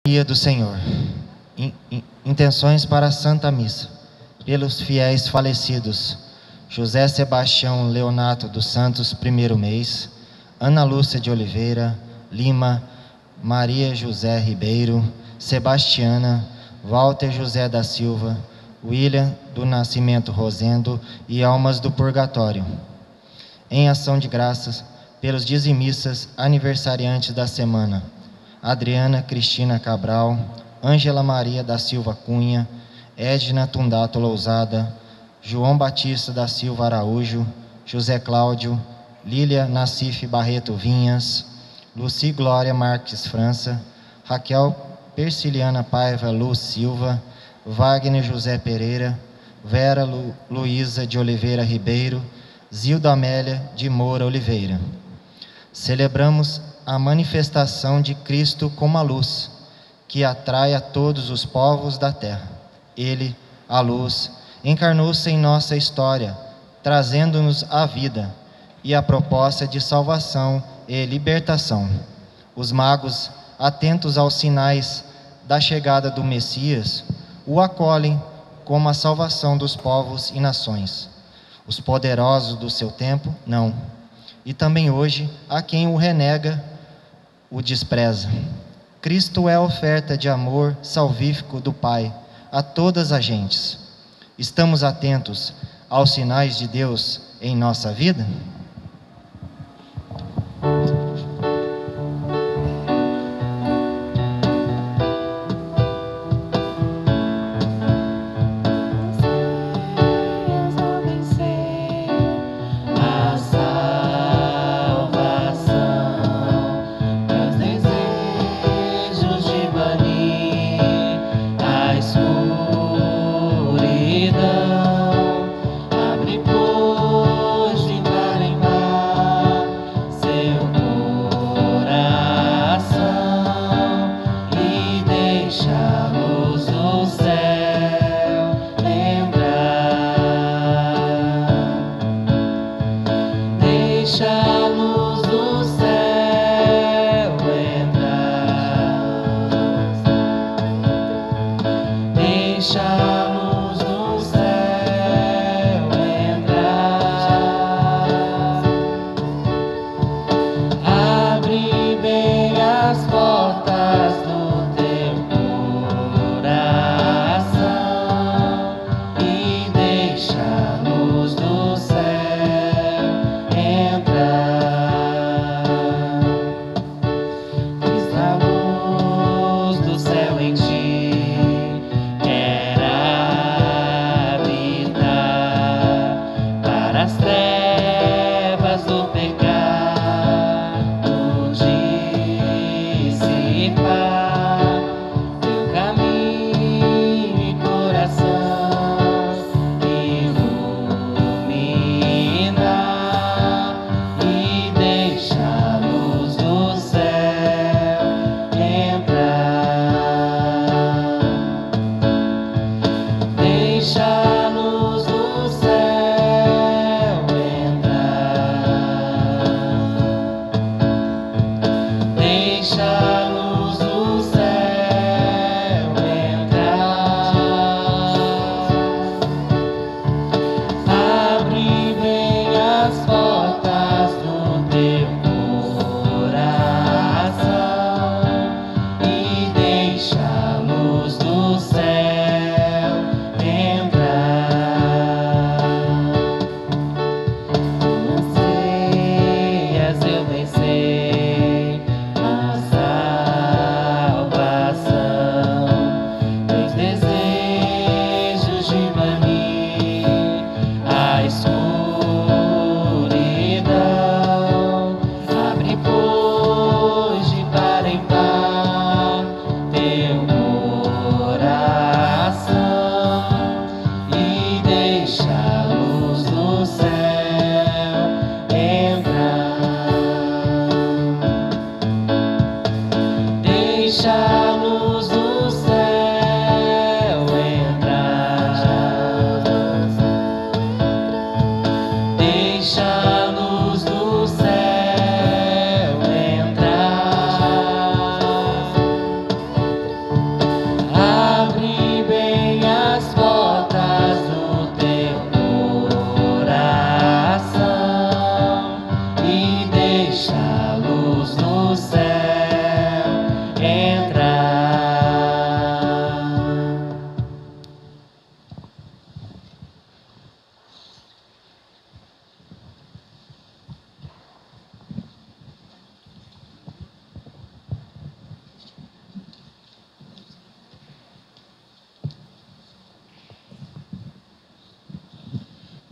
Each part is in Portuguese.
Dia do Senhor. Intenções para a Santa Missa. Pelos fiéis falecidos: José Sebastião Leonato dos Santos, primeiro mês; Ana Lúcia de Oliveira Lima, Maria José Ribeiro, Sebastiana, Walter José da Silva, William do Nascimento Rosendo e Almas do Purgatório. Em ação de graças pelos dizimistas aniversariantes da semana: Adriana Cristina Cabral, Ângela Maria da Silva Cunha, Edna Tundato Lousada, João Batista da Silva Araújo, José Cláudio, Lília Nassif Barreto Vinhas, Luci Glória Marques França, Raquel Persiliana Paiva Luz Silva, Wagner José Pereira, Vera Luísa de Oliveira Ribeiro, Zilda Amélia de Moura Oliveira. Celebramos a manifestação de Cristo como a luz, que atrai a todos os povos da terra. Ele, a luz, encarnou-se em nossa história, trazendo-nos a vida e a proposta de salvação e libertação. Os magos, atentos aos sinais da chegada do Messias, o acolhem como a salvação dos povos e nações. Os poderosos do seu tempo, não. E também hoje, há quem o renega, o despreza. Cristo é a oferta de amor salvífico do Pai a todas as gentes. Estamos atentos aos sinais de Deus em nossa vida? Abre, pois, de entrar em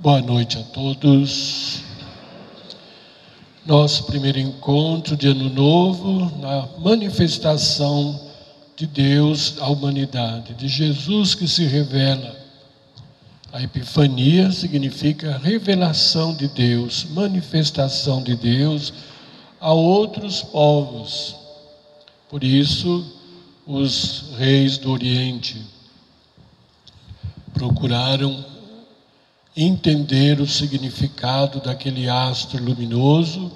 Boa noite a todos. Nosso primeiro encontro de Ano Novo, na manifestação de Deus à humanidade, de Jesus que se revela. A Epifania significa revelação de Deus, manifestação de Deus a outros povos. Por isso, os reis do Oriente procuraram entender o significado daquele astro luminoso,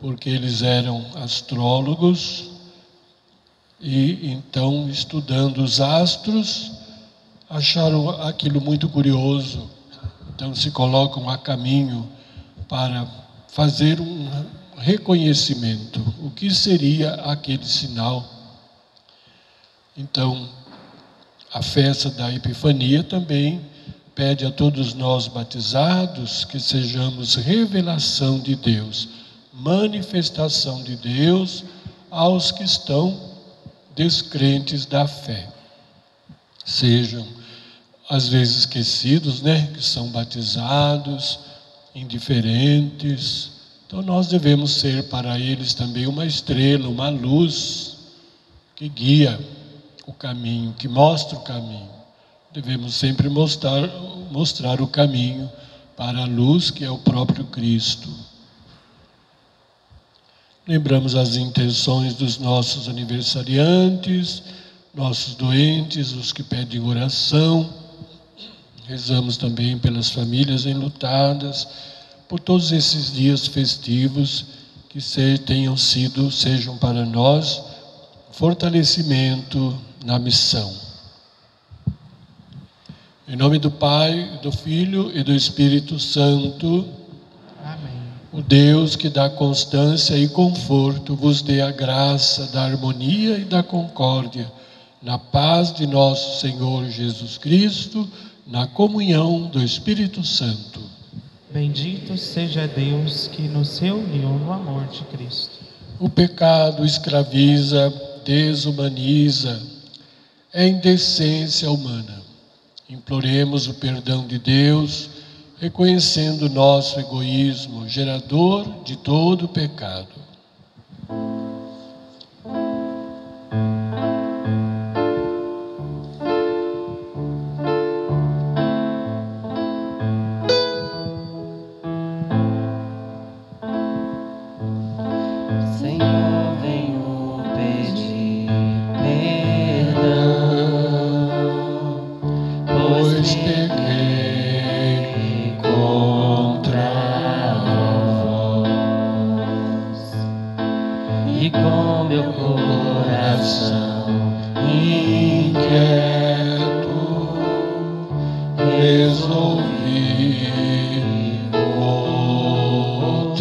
porque eles eram astrólogos, e então, estudando os astros, acharam aquilo muito curioso. Então se colocam a caminho para fazer um reconhecimento. O que seria aquele sinal? Então, a festa da Epifania também pede a todos nós batizados que sejamos revelação de Deus, manifestação de Deus aos que estão descrentes da fé. Sejam, às vezes, esquecidos, que são batizados, indiferentes. Então nós devemos ser para eles também uma estrela, uma luz que guia o caminho, que mostra o caminho. Devemos sempre mostrar o caminho para a luz que é o próprio Cristo. Lembramos as intenções dos nossos aniversariantes, nossos doentes, os que pedem oração. Rezamos também pelas famílias enlutadas, por todos esses dias festivos que sejam para nós fortalecimento na missão. Em nome do Pai, do Filho e do Espírito Santo. Amém. O Deus que dá constância e conforto vos dê a graça da harmonia e da concórdia, na paz de nosso Senhor Jesus Cristo, na comunhão do Espírito Santo. Bendito seja Deus que nos reuniu no amor de Cristo. O pecado escraviza, desumaniza, é indecência humana. Imploremos o perdão de Deus, reconhecendo nosso egoísmo, gerador de todo pecado. Senhor, venho pedir perdão, pois pequei contra vós, e com meu coração inquieto resolvi voltar.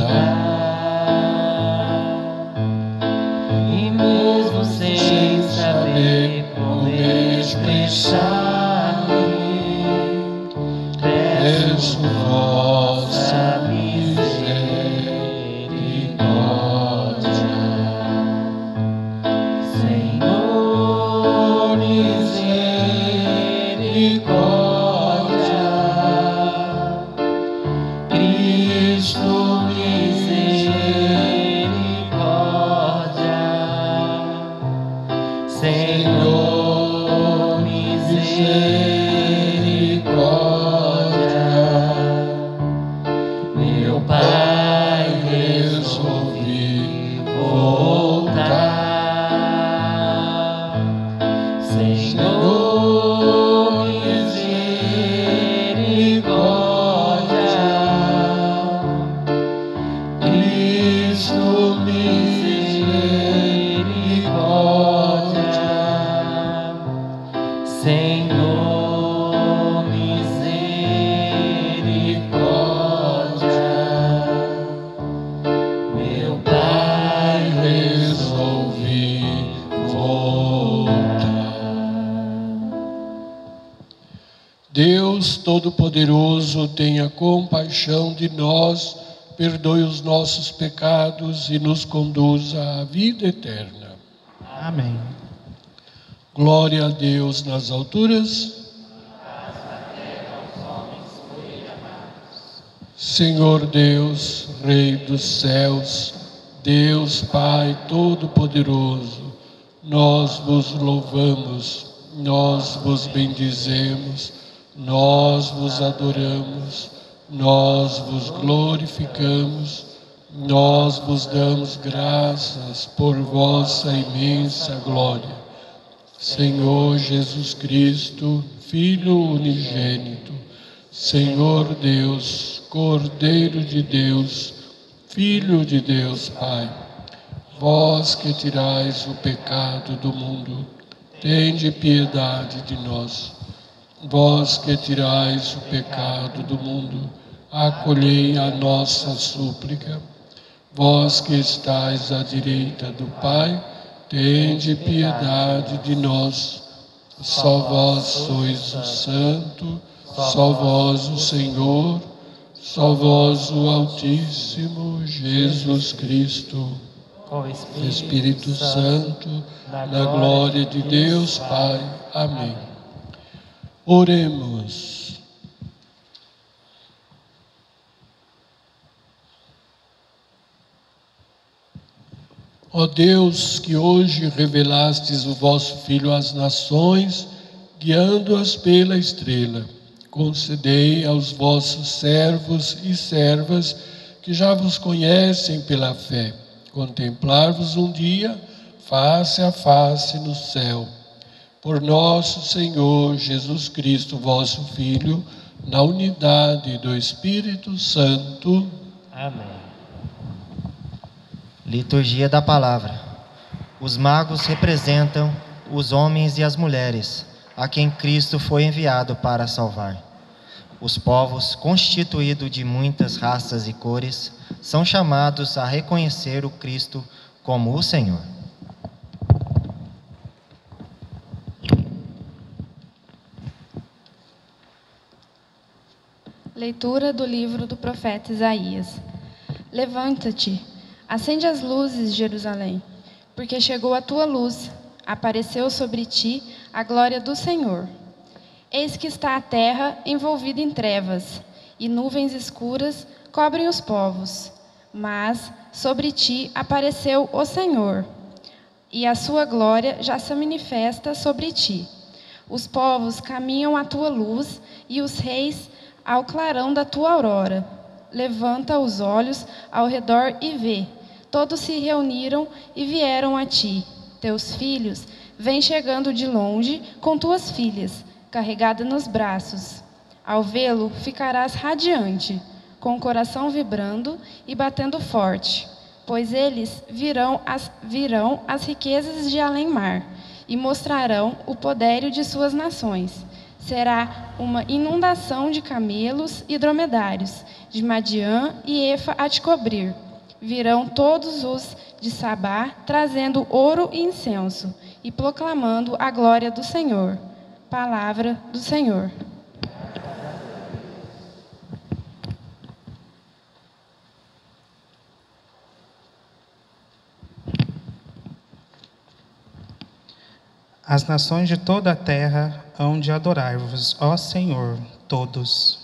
E mesmo sem saber como expressar-me, peço vossa misericórdia. Senhor, misericórdia. Cristo, misericórdia. Senhor, misericórdia. Meu Pai, resolvi voltar. Senhor, misericórdia. Cristo, misericórdia. Senhor, misericórdia. Meu Pai, resolvi voltar. Deus Todo-Poderoso, tenha compaixão de nós, perdoe os nossos pecados e nos conduza à vida eterna. Amém. Glória a Deus nas alturas. Senhor Deus, Rei dos céus, Deus Pai Todo-Poderoso, nós vos louvamos, nós vos bendizemos, nós vos adoramos, nós vos glorificamos, nós vos damos graças por vossa imensa glória. Senhor Jesus Cristo, Filho unigênito, Senhor Deus, Cordeiro de Deus, Filho de Deus Pai, vós que tirais o pecado do mundo, tende piedade de nós. Vós que tirais o pecado do mundo, acolhei a nossa súplica. Vós que estais à direita do Pai, tende piedade de nós. Só vós sois o Santo, só vós o Senhor, só vós o Altíssimo Jesus Cristo. Espírito Santo, na glória de Deus Pai. Amém. Oremos. Ó Deus, que hoje revelastes o vosso Filho às nações, guiando-as pela estrela, concedei aos vossos servos e servas, que já vos conhecem pela fé, contemplar-vos um dia, face a face no céu. Por nosso Senhor Jesus Cristo, vosso Filho, na unidade do Espírito Santo. Amém. Liturgia da Palavra. Os magos representam os homens e as mulheres, a quem Cristo foi enviado para salvar. Os povos, constituídos de muitas raças e cores, são chamados a reconhecer o Cristo como o Senhor. Leitura do livro do profeta Isaías. Levanta-te, acende as luzes, Jerusalém, porque chegou a tua luz, apareceu sobre ti a glória do Senhor. Eis que está a terra envolvida em trevas, e nuvens escuras cobrem os povos. Mas sobre ti apareceu o Senhor, e a sua glória já se manifesta sobre ti. Os povos caminham à tua luz, e os reis ao clarão da tua aurora. Levanta os olhos ao redor e vê. Todos se reuniram e vieram a ti. Teus filhos vêm chegando de longe com tuas filhas, carregadas nos braços. Ao vê-lo, ficarás radiante, com o coração vibrando e batendo forte, pois eles virão as riquezas de além-mar e mostrarão o poder de suas nações. Será uma inundação de camelos e dromedários, de Madiã e Efa a te cobrir. Virão todos os de Sabá, trazendo ouro e incenso, e proclamando a glória do Senhor. Palavra do Senhor. As nações de toda a terra hão de adorar-vos, ó Senhor, todos.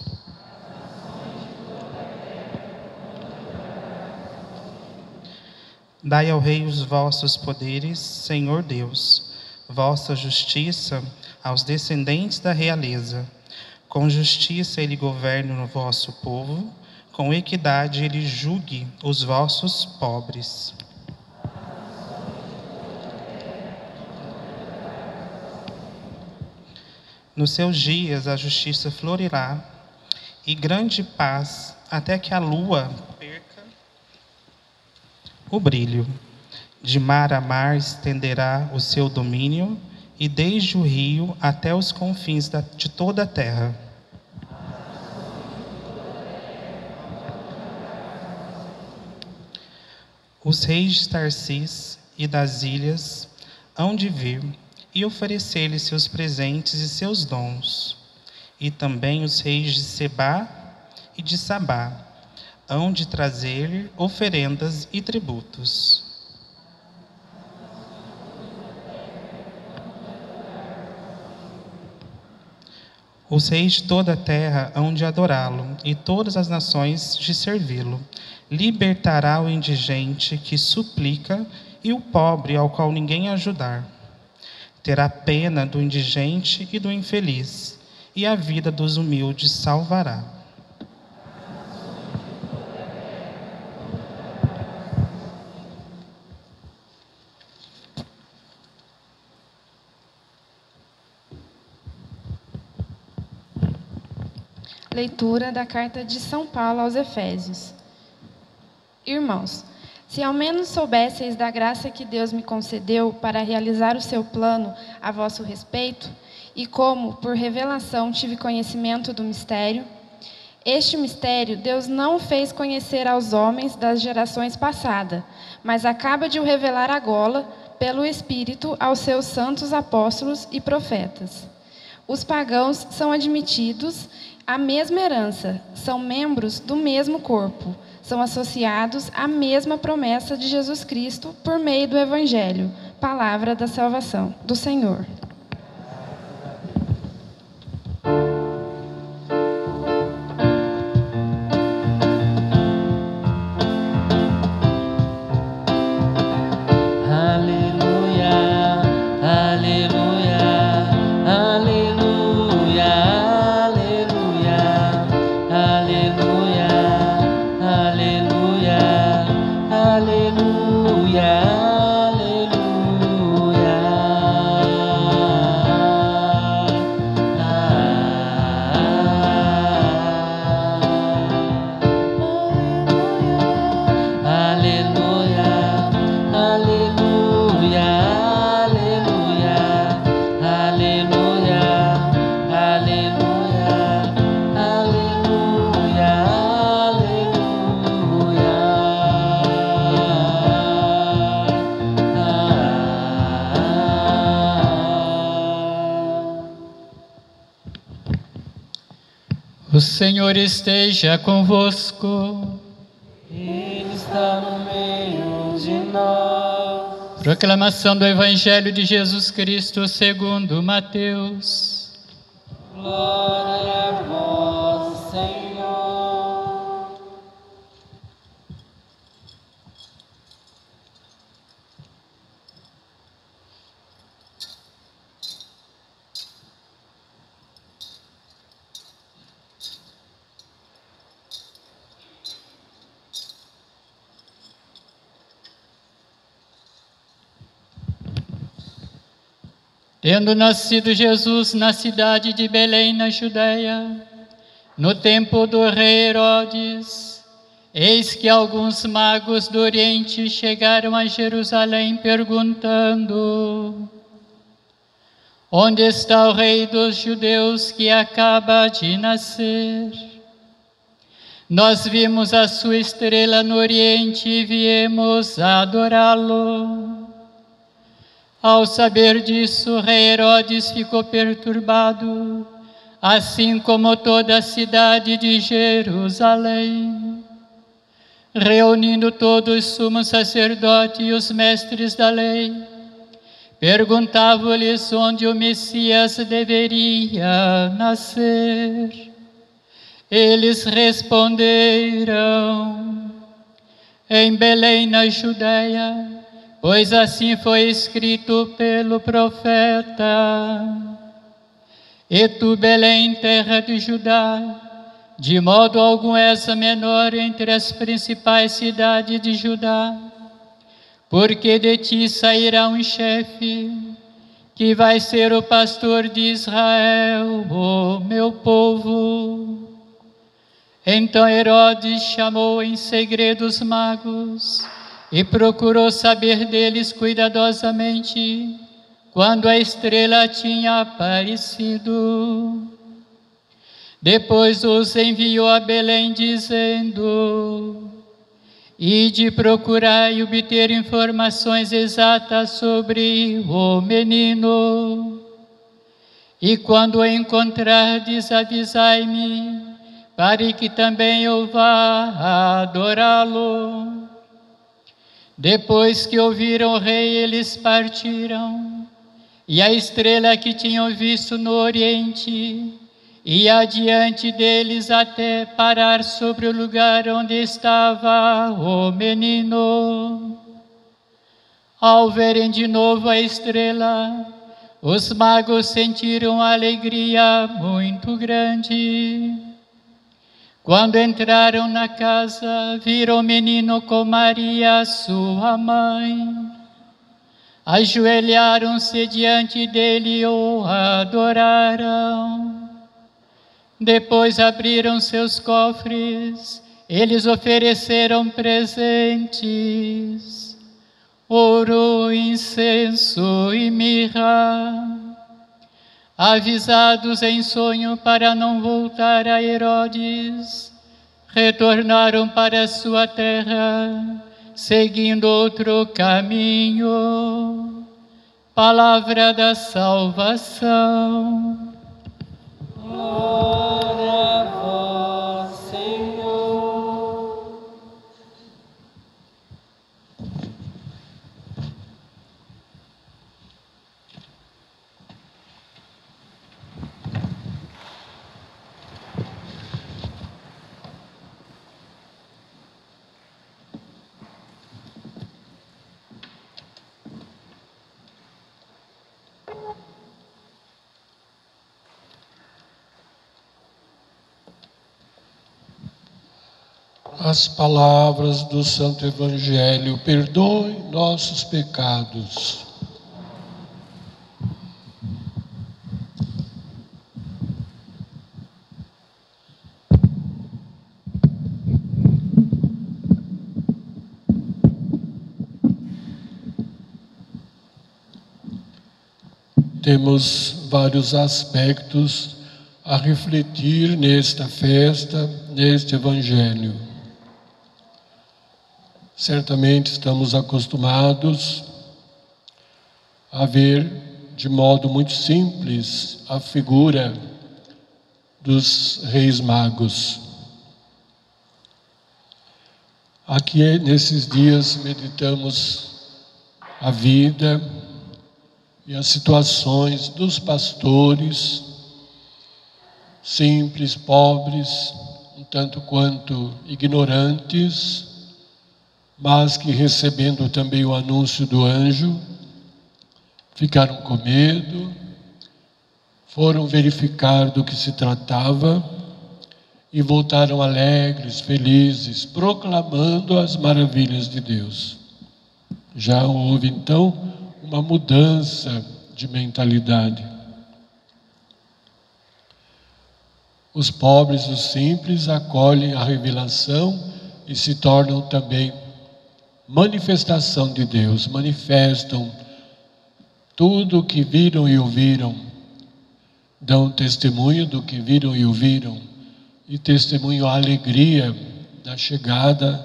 Dai ao rei os vossos poderes, Senhor Deus, vossa justiça aos descendentes da realeza. Com justiça ele governe o vosso povo, com equidade ele julgue os vossos pobres. Nos seus dias a justiça florirá, e grande paz, até que a lua perca o brilho. De mar a mar estenderá o seu domínio, e desde o rio até os confins de toda a terra. Os reis de Tarsis e das ilhas hão de vir e oferecer-lhe seus presentes e seus dons. E também os reis de Sebá e de Sabá hão de trazer-lhe oferendas e tributos. Os reis de toda a terra hão de adorá-lo, e todas as nações de servi-lo. Libertará o indigente que suplica e o pobre ao qual ninguém ajudar. Terá pena do indigente e do infeliz, e a vida dos humildes salvará. Leitura da carta de São Paulo aos Efésios. Irmãos, se ao menos soubesseis da graça que Deus me concedeu para realizar o seu plano a vosso respeito, e como, por revelação, tive conhecimento do mistério, este mistério Deus não fez conhecer aos homens das gerações passadas, mas acaba de o revelar agora, pelo Espírito, aos seus santos apóstolos e profetas. Os pagãos são admitidos à mesma herança, são membros do mesmo corpo, são associados à mesma promessa de Jesus Cristo por meio do Evangelho, palavra da salvação do Senhor. O Senhor esteja convosco. Ele está no meio de nós. Proclamação do Evangelho de Jesus Cristo segundo Mateus. Glória a vós, Senhor. Tendo nascido Jesus na cidade de Belém, na Judéia, no tempo do rei Herodes, eis que alguns magos do Oriente chegaram a Jerusalém perguntando: onde está o rei dos judeus que acaba de nascer? Nós vimos a sua estrela no Oriente e viemos adorá-lo. Ao saber disso, o rei Herodes ficou perturbado, assim como toda a cidade de Jerusalém. Reunindo todos os sumos sacerdotes e os mestres da lei, perguntava-lhes onde o Messias deveria nascer. Eles responderam: em Belém, na Judéia, pois assim foi escrito pelo profeta: e tu, Belém, terra de Judá, de modo algum és a menor entre as principais cidades de Judá, porque de ti sairá um chefe, que vai ser o pastor de Israel, o meu povo. Então Herodes chamou em segredo os magos e procurou saber deles cuidadosamente quando a estrela tinha aparecido. Depois os enviou a Belém, dizendo: ide procurar e obter informações exatas sobre o menino. E quando o encontrardes, avisai-me, para que também eu vá adorá-lo. Depois que ouviram o rei, eles partiram, e a estrela que tinham visto no Oriente e adiante deles até parar sobre o lugar onde estava o menino. Ao verem de novo a estrela, os magos sentiram alegria muito grande. Quando entraram na casa, viram o menino com Maria, sua mãe. Ajoelharam-se diante dele e o adoraram. Depois abriram seus cofres, eles ofereceram presentes: ouro, incenso e mirra. Avisados em sonho para não voltar a Herodes, retornaram para sua terra, seguindo outro caminho. Palavra da salvação. Glória a vós, Senhor. As palavras do Santo Evangelho: perdoe nossos pecados. Temos vários aspectos a refletir nesta festa, neste Evangelho. Certamente estamos acostumados a ver de modo muito simples a figura dos Reis Magos. Aqui, nesses dias, meditamos a vida e as situações dos pastores, simples, pobres, um tanto quanto ignorantes, mas que, recebendo também o anúncio do anjo, ficaram com medo, foram verificar do que se tratava e voltaram alegres, felizes, proclamando as maravilhas de Deus. Já houve então uma mudança de mentalidade. Os pobres, os simples, acolhem a revelação e se tornam também manifestação de Deus, manifestam tudo o que viram e ouviram, dão testemunho do que viram e ouviram, e testemunham a alegria da chegada,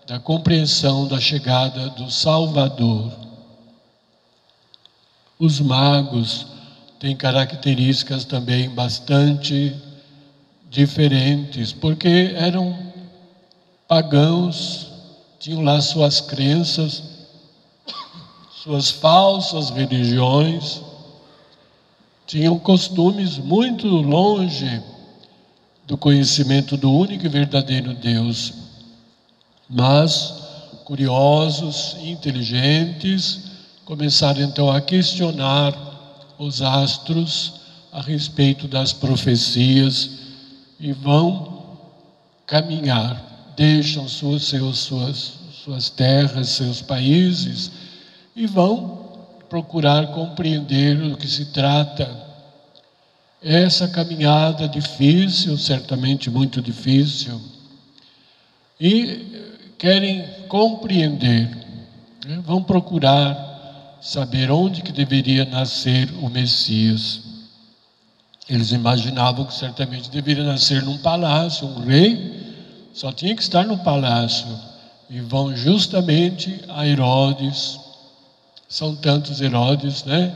da compreensão da chegada do Salvador. Os magos têm características também bastante diferentes, porque eram pagãos, tinham lá suas crenças, suas falsas religiões, tinham costumes muito longe do conhecimento do único e verdadeiro Deus. Mas, curiosos, inteligentes, começaram então a questionar os astros a respeito das profecias e vão caminhar. Deixam suas terras, seus países e vão procurar compreender do que se trata. Essa caminhada difícil, certamente muito difícil, e querem compreender, né? Vão procurar saber onde que deveria nascer o Messias. Eles imaginavam que certamente deveria nascer num palácio, um rei só tinha que estar no palácio, e vão justamente a Herodes. São tantos Herodes, né?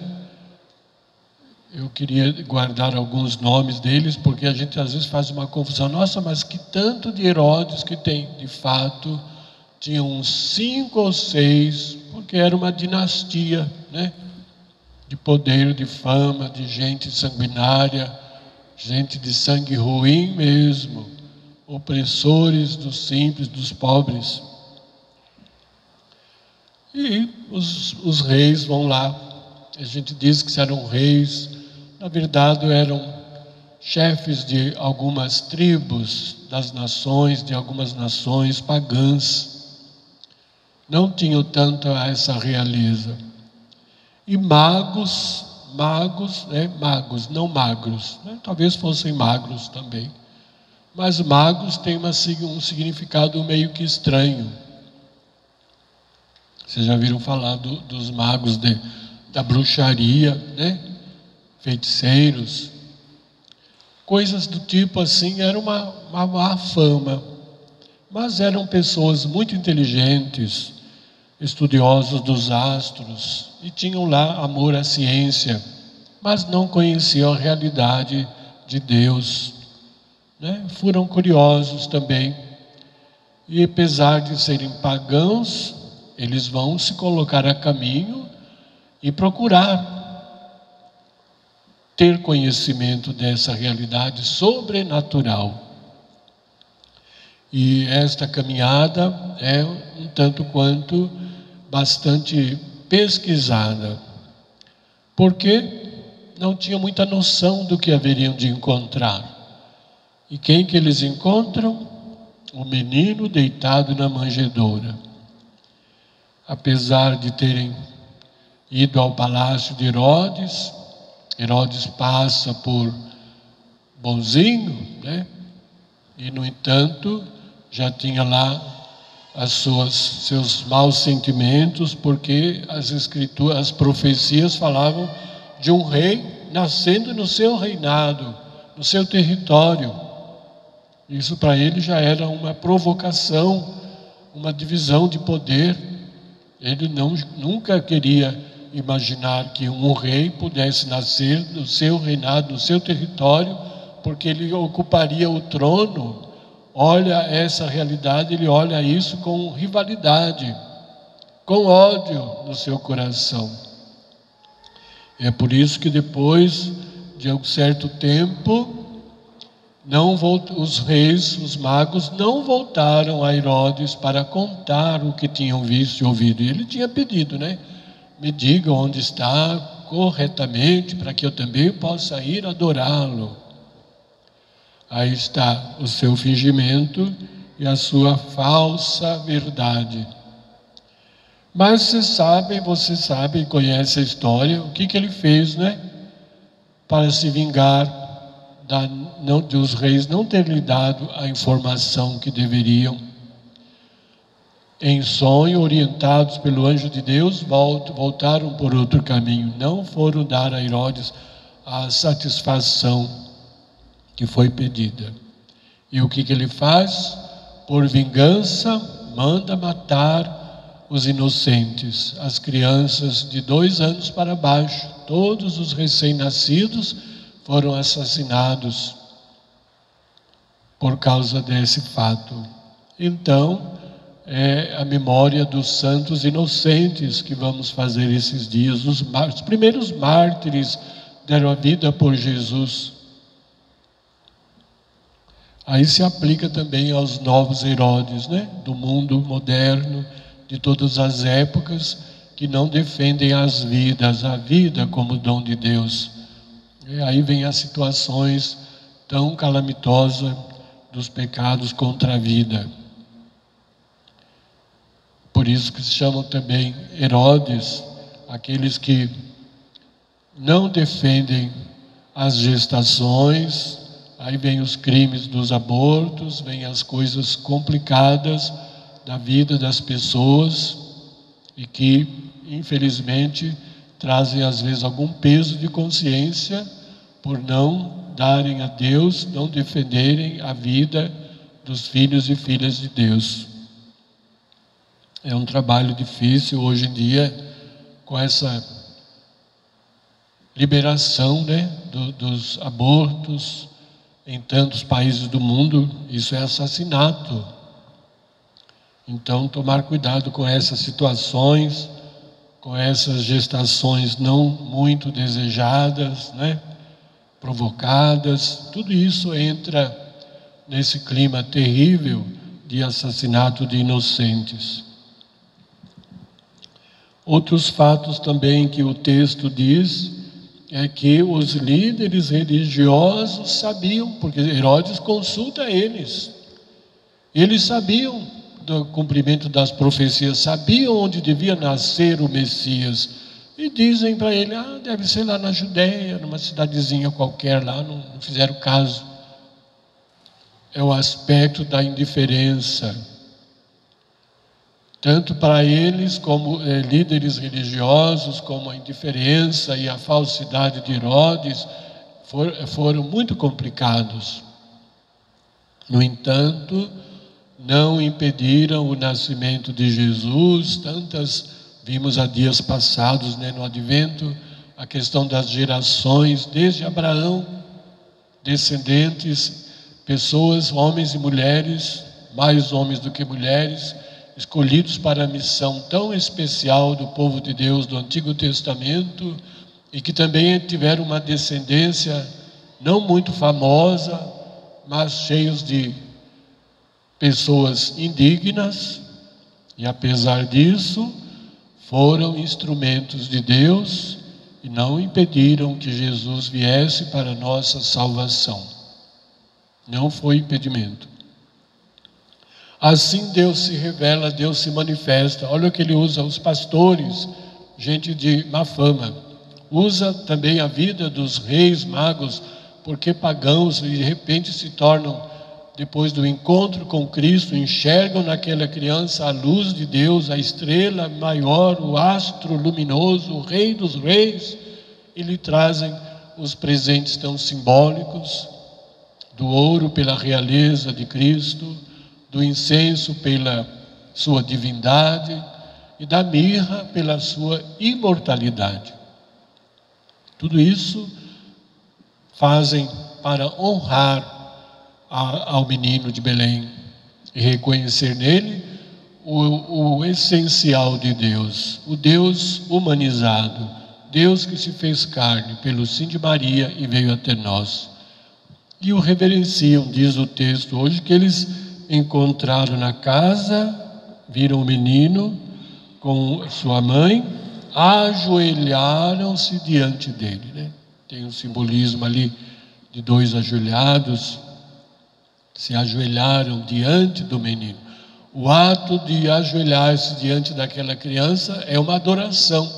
Eu queria guardar alguns nomes deles, porque a gente às vezes faz uma confusão. Nossa, mas que tanto de Herodes que tem? De fato, tinham uns 5 ou 6, porque era uma dinastia, né? De poder, de fama, de gente sanguinária, gente de sangue ruim mesmo, opressores dos simples, dos pobres. E os reis vão lá. A gente diz que eram reis, na verdade eram chefes de algumas tribos das nações, de algumas nações pagãs. Não tinham tanto essa realeza. E magos, não magros, né? Talvez fossem magros também. Mas magos têm um significado meio que estranho. Vocês já viram falar dos magos da bruxaria, né? Feiticeiros. Coisas do tipo assim, era uma má fama. Mas eram pessoas muito inteligentes, estudiosos dos astros, e tinham lá amor à ciência, mas não conheciam a realidade de Deus, né? Foram curiosos também, e apesar de serem pagãos, eles vão se colocar a caminho e procurar ter conhecimento dessa realidade sobrenatural. E esta caminhada é um tanto quanto bastante pesquisada, porque não tinha muita noção do que haveriam de encontrar. E quem que eles encontram? O menino deitado na manjedoura. Apesar de terem ido ao palácio de Herodes, Herodes passa por bonzinho, né? E no entanto já tinha lá seus maus sentimentos, porque as profecias falavam de um rei nascendo no seu reinado, no seu território. Isso para ele já era uma provocação, uma divisão de poder. Ele nunca queria imaginar que um rei pudesse nascer no seu reinado, no seu território, porque ele ocuparia o trono. Olha essa realidade, ele olha isso com rivalidade, com ódio no seu coração. É por isso que depois de um certo tempo, os reis, os magos, não voltaram a Herodes para contar o que tinham visto e ouvido. E ele tinha pedido, né? Me diga onde está corretamente, para que eu também possa ir adorá-lo. Aí está o seu fingimento e a sua falsa verdade. Mas você sabe, conhece a história, o que ele fez, né? Para se vingar dos reis não terem lhe dado a informação que deveriam. Em sonho, orientados pelo anjo de Deus, voltaram por outro caminho. Não foram dar a Herodes a satisfação que foi pedida. E o que ele faz? Por vingança, manda matar os inocentes, as crianças de 2 anos para baixo. Todos os recém-nascidos foram assassinados por causa desse fato. Então, é a memória dos santos inocentes que vamos fazer esses dias. Os primeiros mártires deram a vida por Jesus. Aí se aplica também aos novos Herodes, né? Do mundo moderno, de todas as épocas, que não defendem a vida como dom de Deus. E aí vem as situações tão calamitosas dos pecados contra a vida. Por isso que se chamam também Herodes, aqueles que não defendem as gestações. Aí vem os crimes dos abortos, vem as coisas complicadas da vida das pessoas e que, infelizmente, trazem às vezes algum peso de consciência por não darem a Deus, não defenderem a vida dos filhos e filhas de Deus. É um trabalho difícil hoje em dia, com essa liberação, né, dos abortos em tantos países do mundo. Isso é assassinato. Então, tomar cuidado com essas situações, com essas gestações não muito desejadas, né? provocadas, tudo isso entra nesse clima terrível de assassinato de inocentes. Outros fatos também que o texto diz é que os líderes religiosos sabiam, porque Herodes consulta eles. Eles sabiam do cumprimento das profecias, sabiam onde devia nascer o Messias. E dizem para ele, deve ser lá na Judéia, numa cidadezinha qualquer lá, não fizeram caso. É o aspecto da indiferença. Tanto para eles, como líderes religiosos, como a indiferença e a falsidade de Herodes, foram muito complicados. No entanto, não impediram o nascimento de Jesus. Vimos há dias passados, no Advento, a questão das gerações, desde Abraão, descendentes, pessoas, homens e mulheres, mais homens do que mulheres, escolhidos para a missão tão especial do povo de Deus do Antigo Testamento, e que também tiveram uma descendência não muito famosa, mas cheios de pessoas indignas, e apesar disso, foram instrumentos de Deus e não impediram que Jesus viesse para a nossa salvação. Não foi impedimento. Assim Deus se revela, Deus se manifesta. Olha o que ele usa, os pastores, gente de má fama. Usa também a vida dos reis magos, porque pagãos de repente se tornam, depois do encontro com Cristo, enxergam naquela criança a luz de Deus, a estrela maior, o astro luminoso, o rei dos reis, e lhe trazem os presentes tão simbólicos, do ouro pela realeza de Cristo, do incenso pela sua divindade e da mirra pela sua imortalidade. Tudo isso fazem para honrar ao menino de Belém e reconhecer nele o essencial de Deus, o Deus humanizado, Deus que se fez carne pelo sim de Maria e veio até nós. E o reverenciam, diz o texto hoje, que eles encontraram na casa, viram o menino com sua mãe, ajoelharam-se diante dele. Tem um simbolismo ali de dois ajoelhados, se ajoelharam diante do menino. O ato de ajoelhar-se diante daquela criança é uma adoração,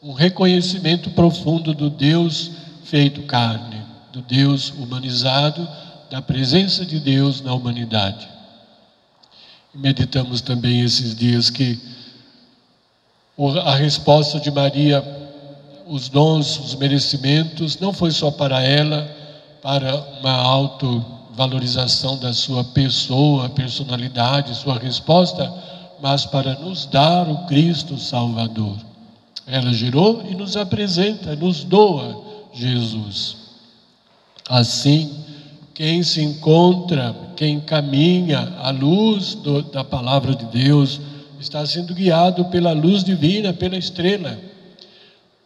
um reconhecimento profundo do Deus feito carne, do Deus humanizado, da presença de Deus na humanidade. E meditamos também esses dias que a resposta de Maria, os dons, os merecimentos, não foi só para ela, para uma autovalorização da sua pessoa, personalidade, sua resposta, mas para nos dar o Cristo Salvador. Ela gerou e nos apresenta, nos doa Jesus. Assim, quem se encontra, quem caminha à luz da palavra de Deus, está sendo guiado pela luz divina, pela estrela.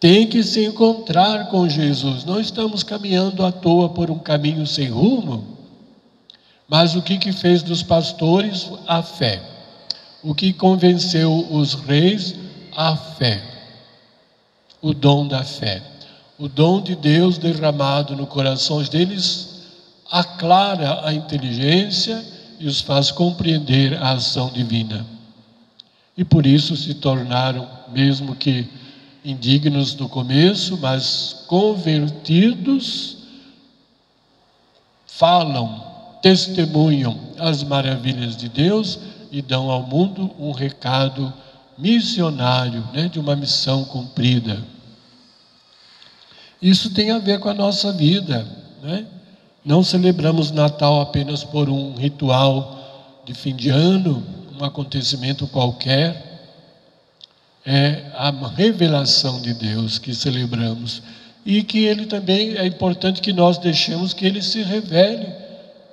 Tem que se encontrar com Jesus. Não estamos caminhando à toa por um caminho sem rumo. Mas o que fez dos pastores? A fé. O que convenceu os reis? A fé. O dom da fé. O dom de Deus derramado no coração deles aclara a inteligência e os faz compreender a ação divina. E por isso se tornaram, mesmo que indignos no começo, mas convertidos, falam, testemunham as maravilhas de Deus e dão ao mundo um recado missionário, de uma missão cumprida. Isso tem a ver com a nossa vida, Não celebramos Natal apenas por um ritual de fim de ano, um acontecimento qualquer. É a revelação de Deus que celebramos. E que Ele também, é importante que nós deixemos que Ele se revele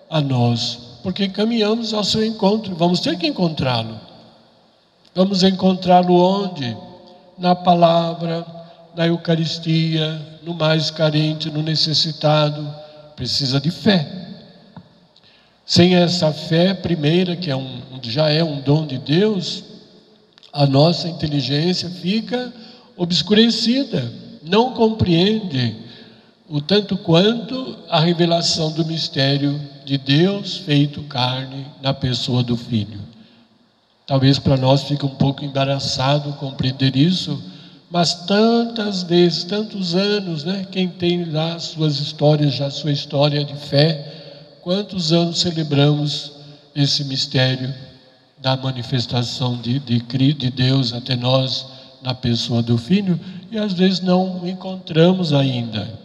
a nós. Porque caminhamos ao seu encontro, vamos ter que encontrá-lo. Vamos encontrá-lo onde? Na palavra, na Eucaristia, no mais carente, no necessitado. Precisa de fé. Sem essa fé primeira, que já é um dom de Deus, a nossa inteligência fica obscurecida, não compreende o tanto quanto a revelação do mistério de Deus feito carne na pessoa do Filho. Talvez para nós fique um pouco embaraçado compreender isso, mas tantas vezes, tantos anos, né? Quem tem lá suas histórias, já sua história de fé, quantos anos celebramos esse mistério da manifestação de Deus até nós na pessoa do Filho, e às vezes não encontramos ainda.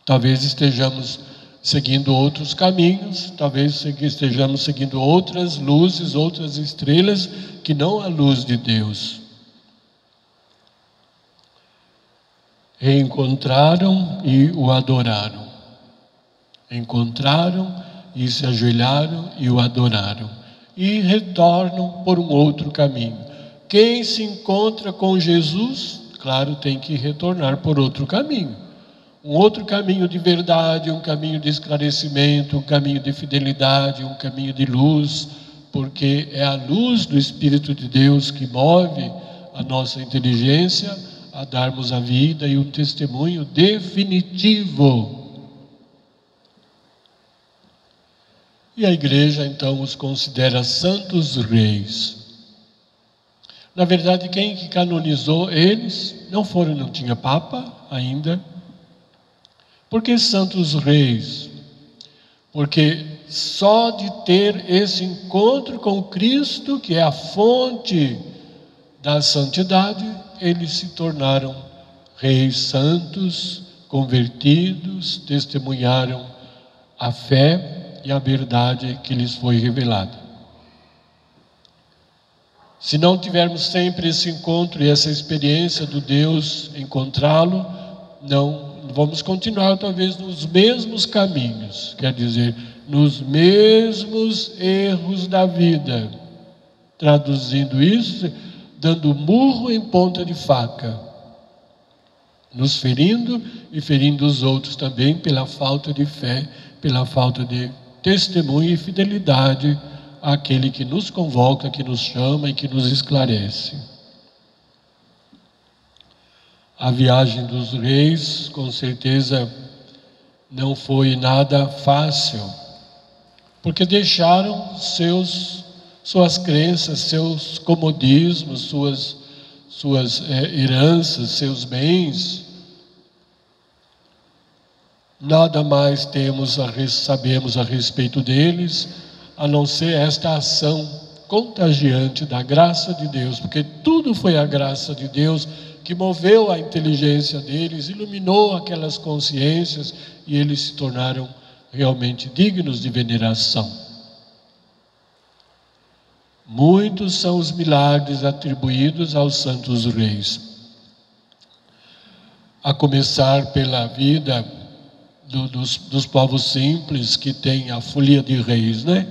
Talvez estejamos seguindo outros caminhos, talvez estejamos seguindo outras luzes, outras estrelas, que não a luz de Deus. Reencontraram e o adoraram. Encontraram e se ajoelharam e o adoraram. E retornam por um outro caminho. Quem se encontra com Jesus, claro, tem que retornar por outro caminho. Um outro caminho de verdade, um caminho de esclarecimento, um caminho de fidelidade, um caminho de luz, porque é a luz do Espírito de Deus que move a nossa inteligência a darmos a vida e o testemunho definitivo. E a igreja então os considera santos reis. Na verdade, quem que canonizou eles não tinha papa ainda. Por que santos reis? Porque só de ter esse encontro com Cristo, que é a fonte da santidade, eles se tornaram reis santos, convertidos, testemunharam a fé e a verdade que lhes foi revelada. Se não tivermos sempre esse encontro e essa experiência do Deus, encontrá-lo, não vamos continuar talvez nos mesmos caminhos, quer dizer, nos mesmos erros da vida. Traduzindo isso, dando murro em ponta de faca, nos ferindo e ferindo os outros também pela falta de fé, pela falta de testemunho e fidelidade àquele que nos convoca, que nos chama e que nos esclarece. A viagem dos reis, com certeza, não foi nada fácil, porque deixaram suas crenças, seus comodismos, suas heranças, seus bens. Nada mais sabemos a respeito deles, a não ser esta ação contagiante da graça de Deus, porque tudo foi a graça de Deus que moveu a inteligência deles, iluminou aquelas consciências e eles se tornaram realmente dignos de veneração. Muitos são os milagres atribuídos aos santos reis, a começar pela vida dos povos simples que tem a folia de reis, né?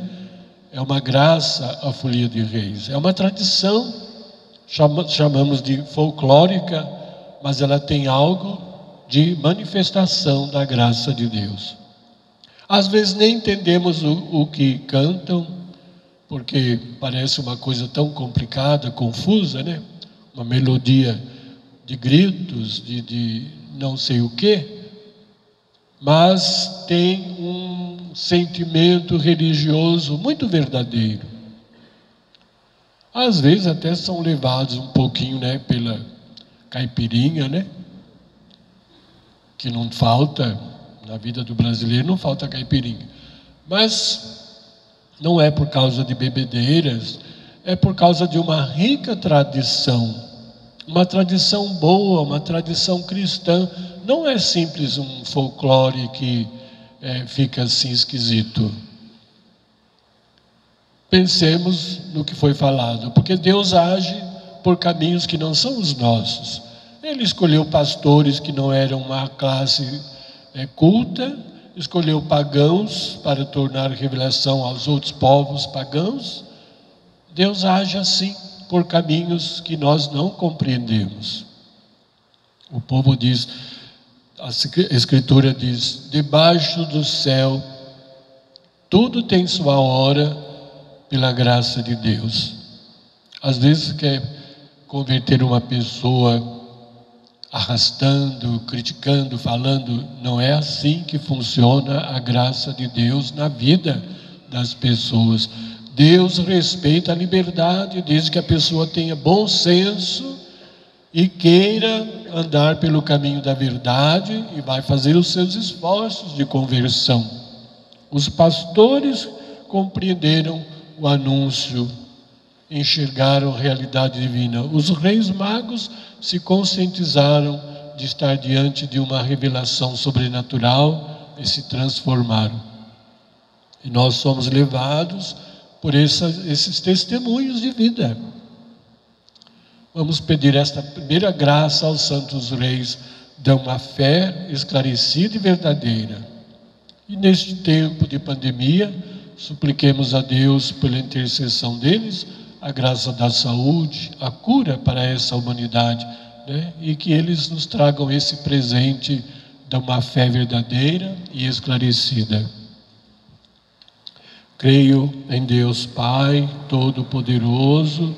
É uma graça a folia de reis, é uma tradição, chamamos de folclórica, mas ela tem algo de manifestação da graça de Deus. Às vezes nem entendemos o que cantam, porque parece uma coisa tão complicada, confusa, né? Uma melodia de gritos, de não sei o quê, mas tem um sentimento religioso muito verdadeiro. Às vezes até são levados um pouquinho, né, pela caipirinha, né? Que não falta, na vida do brasileiro não falta caipirinha. Mas não é por causa de bebedeiras, é por causa de uma rica tradição, uma tradição boa, uma tradição cristã. Não é simples um folclore que fica assim esquisito. Pensemos no que foi falado, porque Deus age por caminhos que não são os nossos. Ele escolheu pastores que não eram uma classe culta, escolheu pagãos para tornar revelação aos outros povos pagãos. Deus age assim, por caminhos que nós não compreendemos. O povo diz, a Escritura diz, debaixo do céu, tudo tem sua hora pela graça de Deus. Às vezes quer converter uma pessoa arrastando, criticando, falando. Não é assim que funciona a graça de Deus na vida das pessoas. Deus respeita a liberdade, desde que a pessoa tenha bom senso e queira andar pelo caminho da verdade e vai fazer os seus esforços de conversão. Os pastores compreenderam o anúncio, enxergaram a realidade divina. Os reis magos se conscientizaram de estar diante de uma revelação sobrenatural e se transformaram. E nós somos levados por esses testemunhos de vida. Vamos pedir esta primeira graça aos santos reis, de uma fé esclarecida e verdadeira. E neste tempo de pandemia, supliquemos a Deus, pela intercessão deles, a graça da saúde, a cura para essa humanidade, né? E que eles nos tragam esse presente de uma fé verdadeira e esclarecida. Creio em Deus Pai Todo-Poderoso,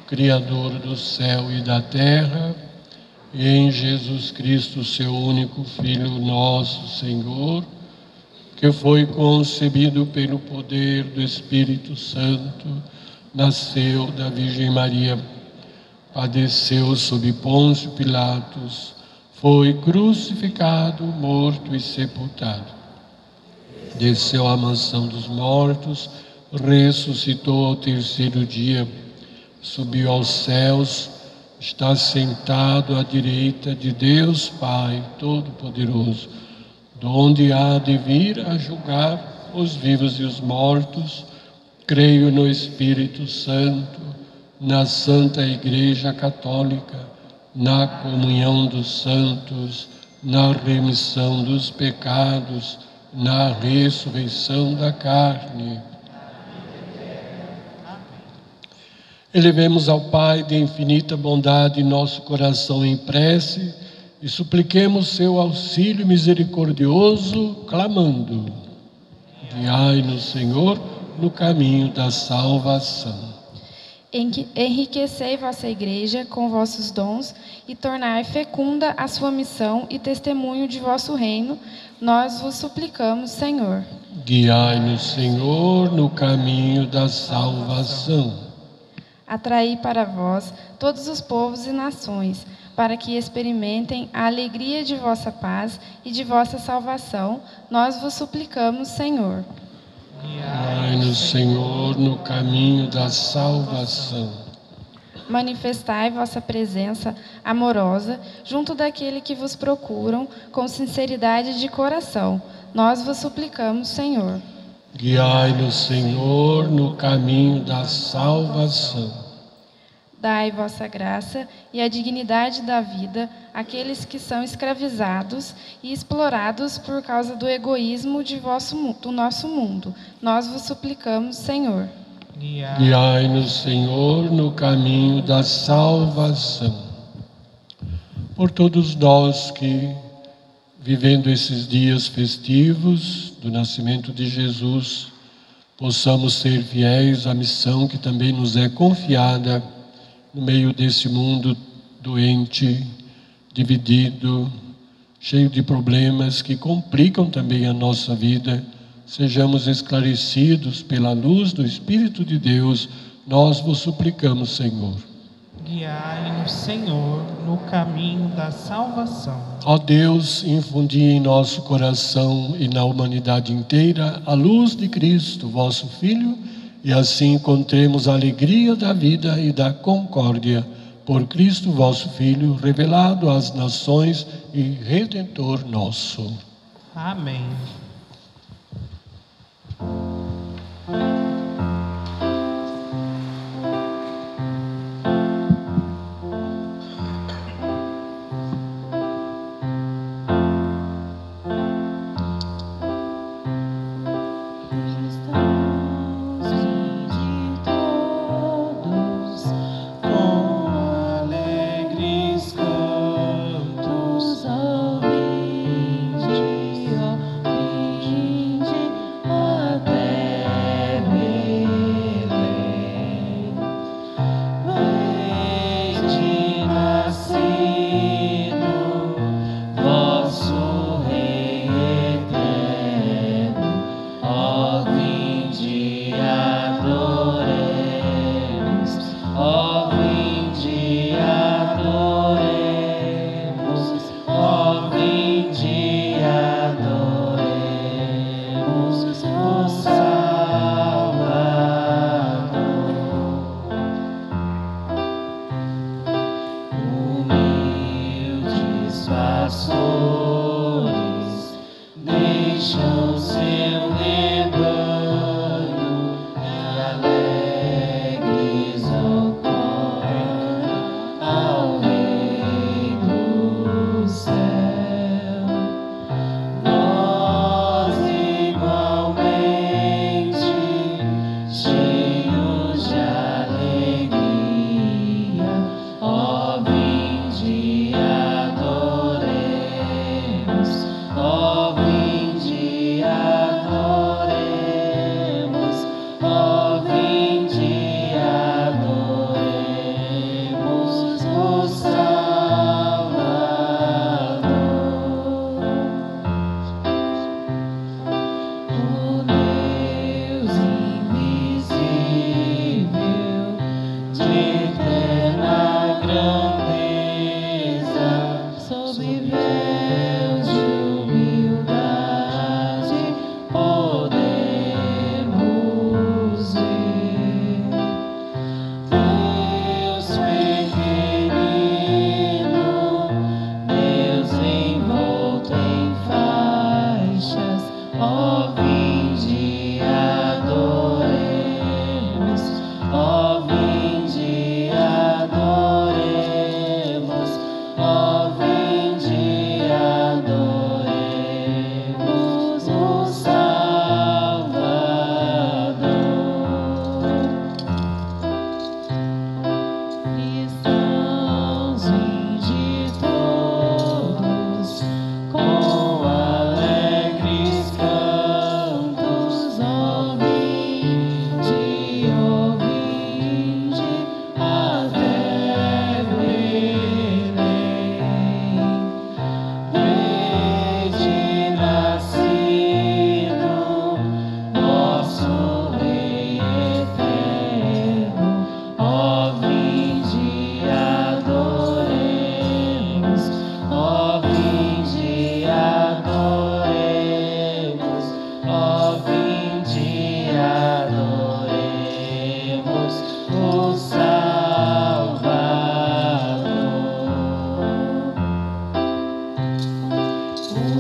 Criador do céu e da terra, e em Jesus Cristo, seu único Filho, nosso Senhor, que foi concebido pelo poder do Espírito Santo, nasceu da Virgem Maria, padeceu sob Pôncio Pilatos, foi crucificado, morto e sepultado. Desceu à mansão dos mortos, ressuscitou ao terceiro dia, subiu aos céus, está sentado à direita de Deus Pai Todo-Poderoso, de onde há de vir a julgar os vivos e os mortos. Creio no Espírito Santo, na Santa Igreja Católica, na comunhão dos santos, na remissão dos pecados, na ressurreição da carne. Elevemos ao Pai de infinita bondade nosso coração em prece e supliquemos seu auxílio misericordioso, clamando: guiai-nos, Senhor, no caminho da salvação. Enriquecei vossa Igreja com vossos dons e tornai fecunda a sua missão e testemunho de vosso reino, nós vos suplicamos, Senhor. Guiai-nos, Senhor, no caminho da salvação. Atraí para vós todos os povos e nações, para que experimentem a alegria de vossa paz e de vossa salvação, nós vos suplicamos, Senhor. Guiai-nos, Senhor, no caminho da salvação. Manifestai vossa presença amorosa junto daquele que vos procuram com sinceridade de coração. Nós vos suplicamos, Senhor. Guiai-nos, Senhor, no caminho da salvação. Dai vossa graça e a dignidade da vida àqueles que são escravizados e explorados por causa do egoísmo do nosso mundo. Nós vos suplicamos, Senhor. Guiai-nos, Senhor, no caminho da salvação. Por todos nós que, vivendo esses dias festivos do nascimento de Jesus, possamos ser fiéis à missão que também nos é confiada no meio desse mundo doente, dividido, cheio de problemas que complicam também a nossa vida. Sejamos esclarecidos pela luz do Espírito de Deus, nós vos suplicamos, Senhor. Guiai-nos, Senhor, no caminho da salvação. Ó Deus, infundi em nosso coração e na humanidade inteira a luz de Cristo, vosso Filho, e assim encontremos a alegria da vida e da concórdia. Por Cristo, vosso Filho, revelado às nações e Redentor nosso. Amém. Alegres cantos.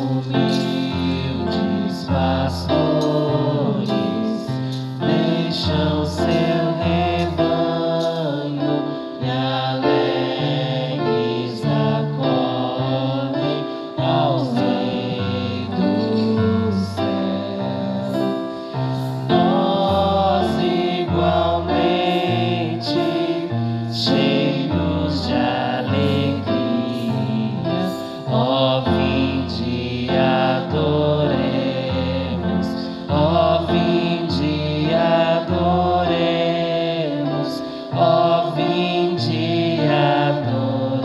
humildes pastores deixam seu rebanho e alegres acolhem ao Rei do céu. Nós igualmente, cheios de alegria, ó vinde adoremos, ó vinde adoremos, ó vinde adoremos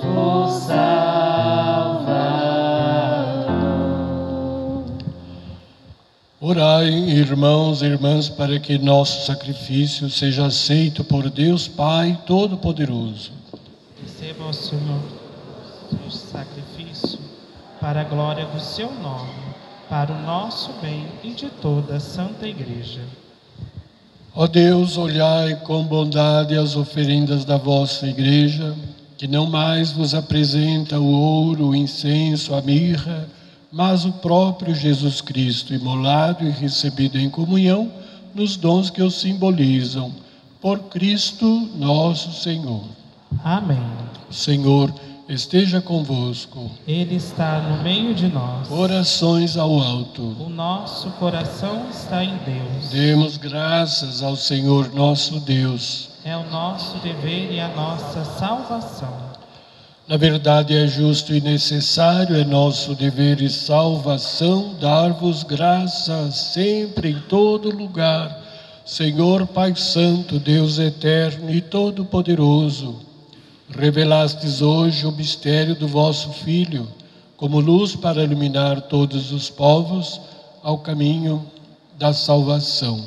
o Salvador. Orai, irmãos e irmãs, para que nosso sacrifício seja aceito por Deus Pai Todo-Poderoso. Receba, ó Senhor, o sacrifício para a glória do seu nome, para o nosso bem e de toda a Santa Igreja. Ó Deus, olhai com bondade as oferendas da vossa Igreja, que não mais vos apresenta o ouro, o incenso, a mirra, mas o próprio Jesus Cristo, imolado e recebido em comunhão nos dons que o simbolizam. Por Cristo nosso Senhor. Amém. O Senhor esteja convosco. Ele está no meio de nós. Orações ao alto. O nosso coração está em Deus. Demos graças ao Senhor nosso Deus. É o nosso dever e a nossa salvação. Na verdade é justo e necessário, é nosso dever e salvação dar-vos graças sempre em todo lugar, Senhor Pai Santo, Deus eterno e todo-poderoso. Revelastes hoje o mistério do vosso Filho, como luz para iluminar todos os povos ao caminho da salvação.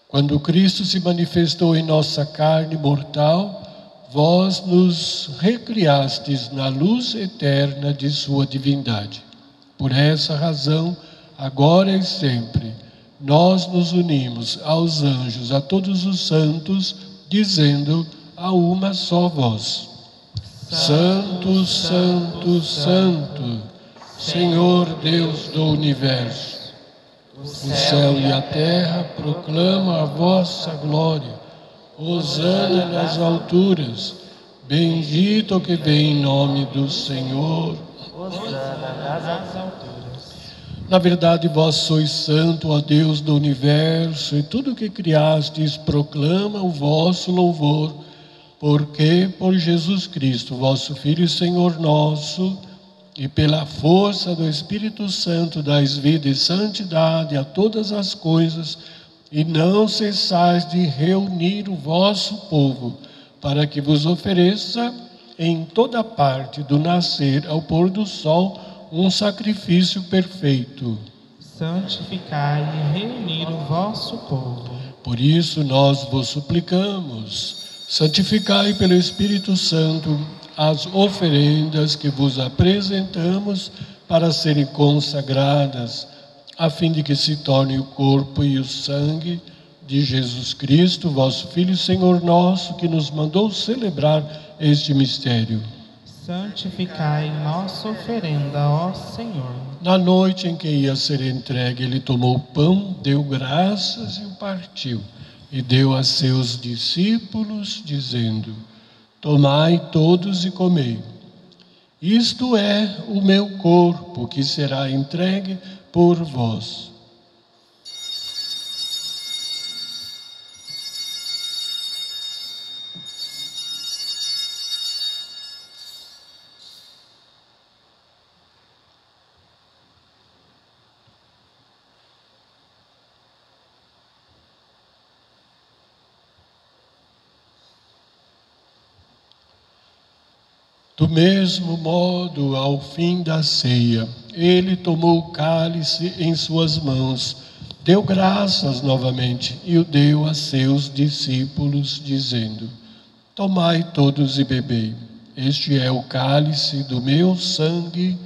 Quando Cristo se manifestou em nossa carne mortal, vós nos recriastes na luz eterna de sua divindade. Por essa razão, agora e sempre, nós nos unimos aos anjos, a todos os santos, dizendo a uma só voz: Santo, Santo, Santo, Senhor Deus do Universo. O céu e a terra proclamam a vossa glória. Hosana nas alturas, bendito que vem em nome do Senhor. Hosana nas alturas. Na verdade, vós sois santo, ó Deus do universo, e tudo o que criastes proclama o vosso louvor, porque por Jesus Cristo, vosso Filho e Senhor nosso, e pela força do Espírito Santo dais vida e santidade a todas as coisas, e não cessais de reunir o vosso povo, para que vos ofereça em toda parte, do nascer ao pôr do sol, um sacrifício perfeito. Santificai e reunir o vosso povo. Por isso nós vos suplicamos, santificai pelo Espírito Santo as oferendas que vos apresentamos para serem consagradas, a fim de que se torne o corpo e o sangue de Jesus Cristo, vosso Filho e Senhor nosso, que nos mandou celebrar este mistério. Santificai nossa oferenda, ó Senhor. Na noite em que ia ser entregue, ele tomou o pão, deu graças e o partiu, e deu a seus discípulos, dizendo: Tomai todos e comei. Isto é o meu corpo, que será entregue por vós. Do mesmo modo, ao fim da ceia, ele tomou o cálice em suas mãos, deu graças novamente e o deu a seus discípulos, dizendo: Tomai todos e bebei. Este é o cálice do meu sangue,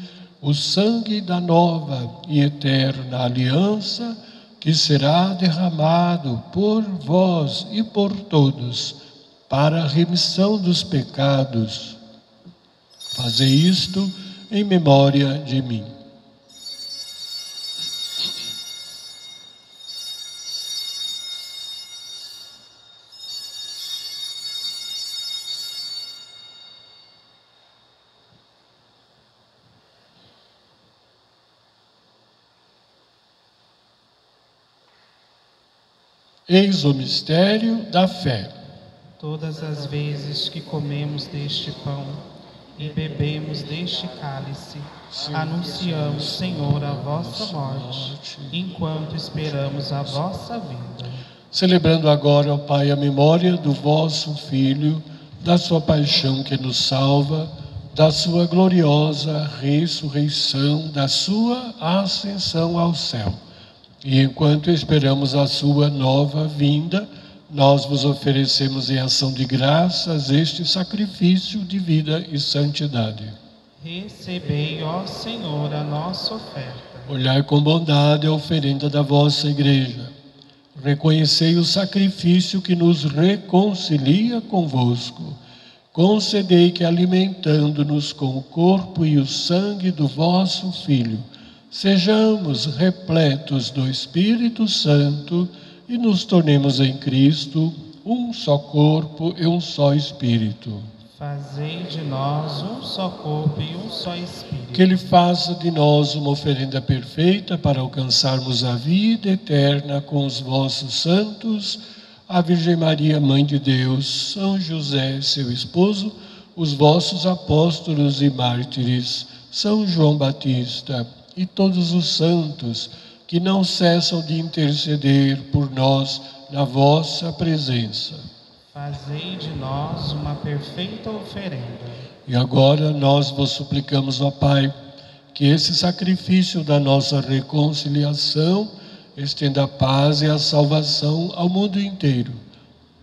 o sangue da nova e eterna aliança, que será derramado por vós e por todos, para a remissão dos pecados. Fazei isto em memória de mim. Eis o mistério da fé. Todas as vezes que comemos deste pão e bebemos deste cálice, anunciamos, Senhor, a vossa morte, enquanto esperamos a vossa vinda. Celebrando agora, ó Pai, a memória do vosso Filho, da sua paixão que nos salva, da sua gloriosa ressurreição, da sua ascensão ao céu. E enquanto esperamos a sua nova vinda, nós vos oferecemos em ação de graças este sacrifício de vida e santidade. Recebei, ó Senhor, a nossa oferta. Olhai com bondade a oferenda da vossa Igreja. Reconhecei o sacrifício que nos reconcilia convosco. Concedei que, alimentando-nos com o corpo e o sangue do vosso Filho, sejamos repletos do Espírito Santo e nos tornemos em Cristo um só corpo e um só Espírito. Fazei de nós um só corpo e um só Espírito. Que Ele faça de nós uma oferenda perfeita para alcançarmos a vida eterna com os vossos santos, a Virgem Maria, Mãe de Deus, São José, seu esposo, os vossos apóstolos e mártires, São João Batista e todos os santos que não cessam de interceder por nós na vossa presença. Fazei de nós uma perfeita oferenda. E agora nós vos suplicamos, ó Pai, que esse sacrifício da nossa reconciliação estenda a paz e a salvação ao mundo inteiro.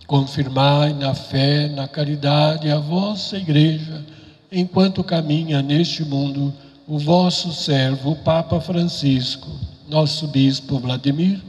Confirmai na fé, na caridade a vossa Igreja, enquanto caminha neste mundo o vosso servo, o Papa Francisco, nosso bispo Vladimir,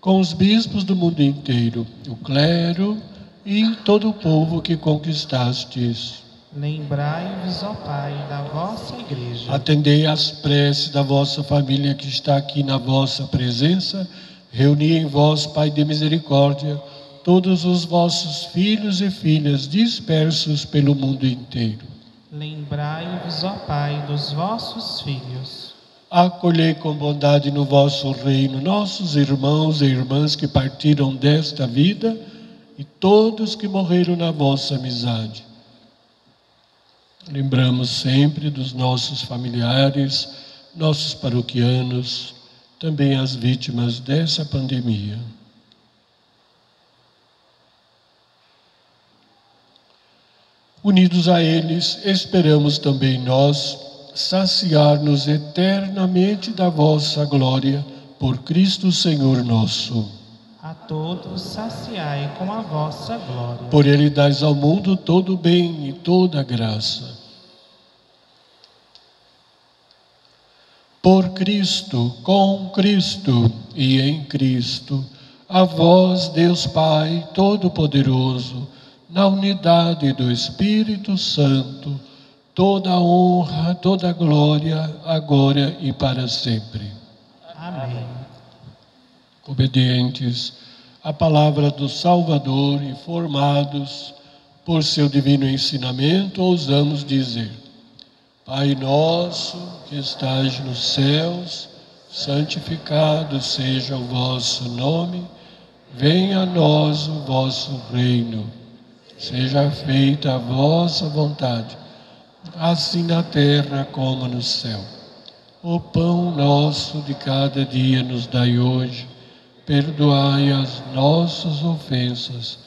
com os bispos do mundo inteiro, o clero e todo o povo que conquistastes. Lembrai-vos, ó Pai, da vossa Igreja. Atendei às preces da vossa família que está aqui na vossa presença. Reuni em vós, Pai de misericórdia, todos os vossos filhos e filhas dispersos pelo mundo inteiro. Lembrai-vos, ó Pai, dos vossos filhos. Acolhei com bondade no vosso reino nossos irmãos e irmãs que partiram desta vida e todos que morreram na vossa amizade. Lembramos sempre dos nossos familiares, nossos paroquianos, também as vítimas dessa pandemia. Unidos a eles, esperamos também nós saciar-nos eternamente da vossa glória, por Cristo Senhor nosso. A todos saciai com a vossa glória. Por Ele dais ao mundo todo o bem e toda a graça. Por Cristo, com Cristo e em Cristo, a vós, Deus Pai Todo-Poderoso, na unidade do Espírito Santo, toda a honra, toda a glória, agora e para sempre. Amém. Obedientes à palavra do Salvador e formados por seu divino ensinamento, ousamos dizer: Pai nosso que estais nos céus, santificado seja o vosso nome, venha a nós o vosso reino, seja feita a vossa vontade, assim na terra como no céu. O pão nosso de cada dia nos dai hoje, perdoai as nossas ofensas,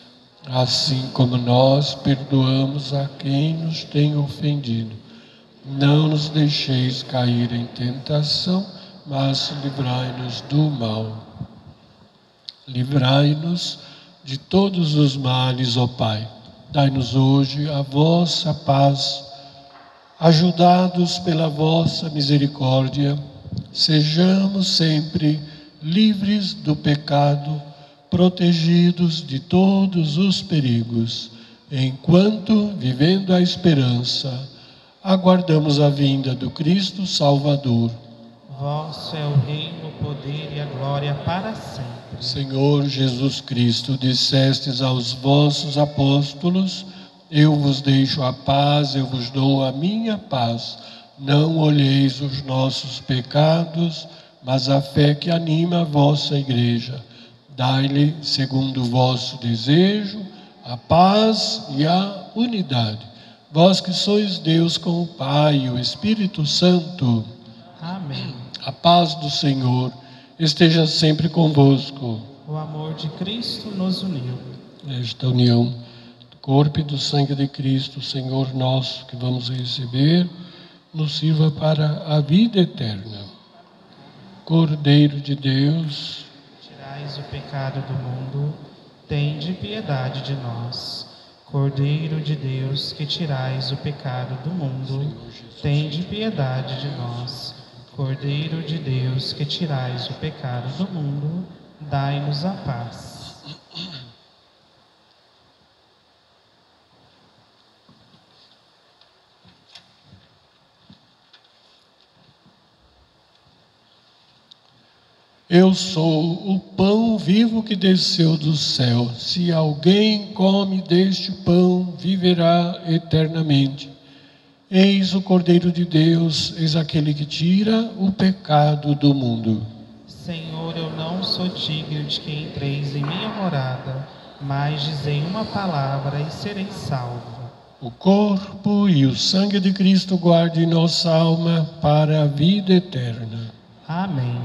assim como nós perdoamos a quem nos tem ofendido. Não nos deixeis cair em tentação, mas livrai-nos do mal. Livrai-nos de todos os males, ó Pai. Dai-nos hoje a vossa paz. Ajudados pela vossa misericórdia, sejamos sempre livres do pecado, protegidos de todos os perigos, enquanto, vivendo a esperança, aguardamos a vinda do Cristo Salvador. Vosso é o reino, o poder e a glória para sempre. Senhor Jesus Cristo, dissestes aos vossos apóstolos: eu vos deixo a paz, eu vos dou a minha paz. Não olheis os nossos pecados, mas a fé que anima a vossa igreja. Dai-lhe, segundo o vosso desejo, a paz e a unidade. Vós que sois Deus com o Pai e o Espírito Santo. Amém. A paz do Senhor esteja sempre convosco. O amor de Cristo nos uniu. Esta união do corpo e do sangue de Cristo, Senhor nosso, que vamos receber, nos sirva para a vida eterna. Cordeiro de Deus, Tirais o pecado do mundo, tende piedade de nós. Cordeiro de Deus, que tirais o pecado do mundo, tende piedade de nós. Cordeiro de Deus, que tirais o pecado do mundo, dai-nos a paz. eu sou o pão vivo que desceu do céu. Se alguém come deste pão, viverá eternamente. Eis o Cordeiro de Deus, eis aquele que tira o pecado do mundo. Senhor, eu não sou digno de que entreis em minha morada, mas dizei uma palavra e serei salvo. O corpo e o sangue de Cristo guardem nossa alma para a vida eterna. Amém.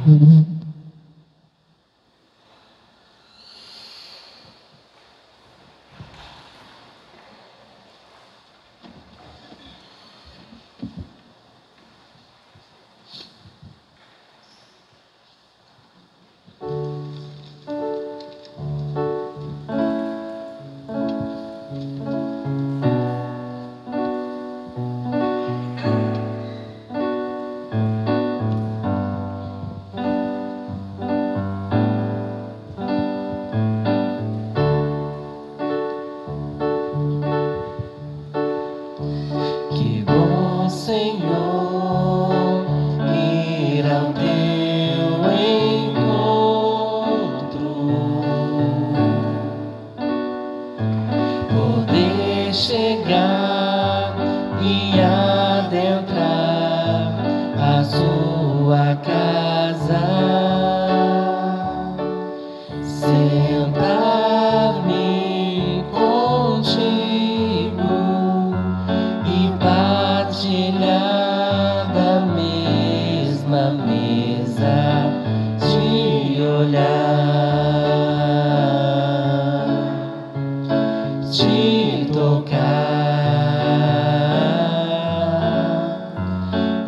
Que bom, Senhor, ir ao teu encontro, poder chegar e adentrar a sua casa, sentar-me contigo e partilhar da mesma mesa, te olhar, te tocar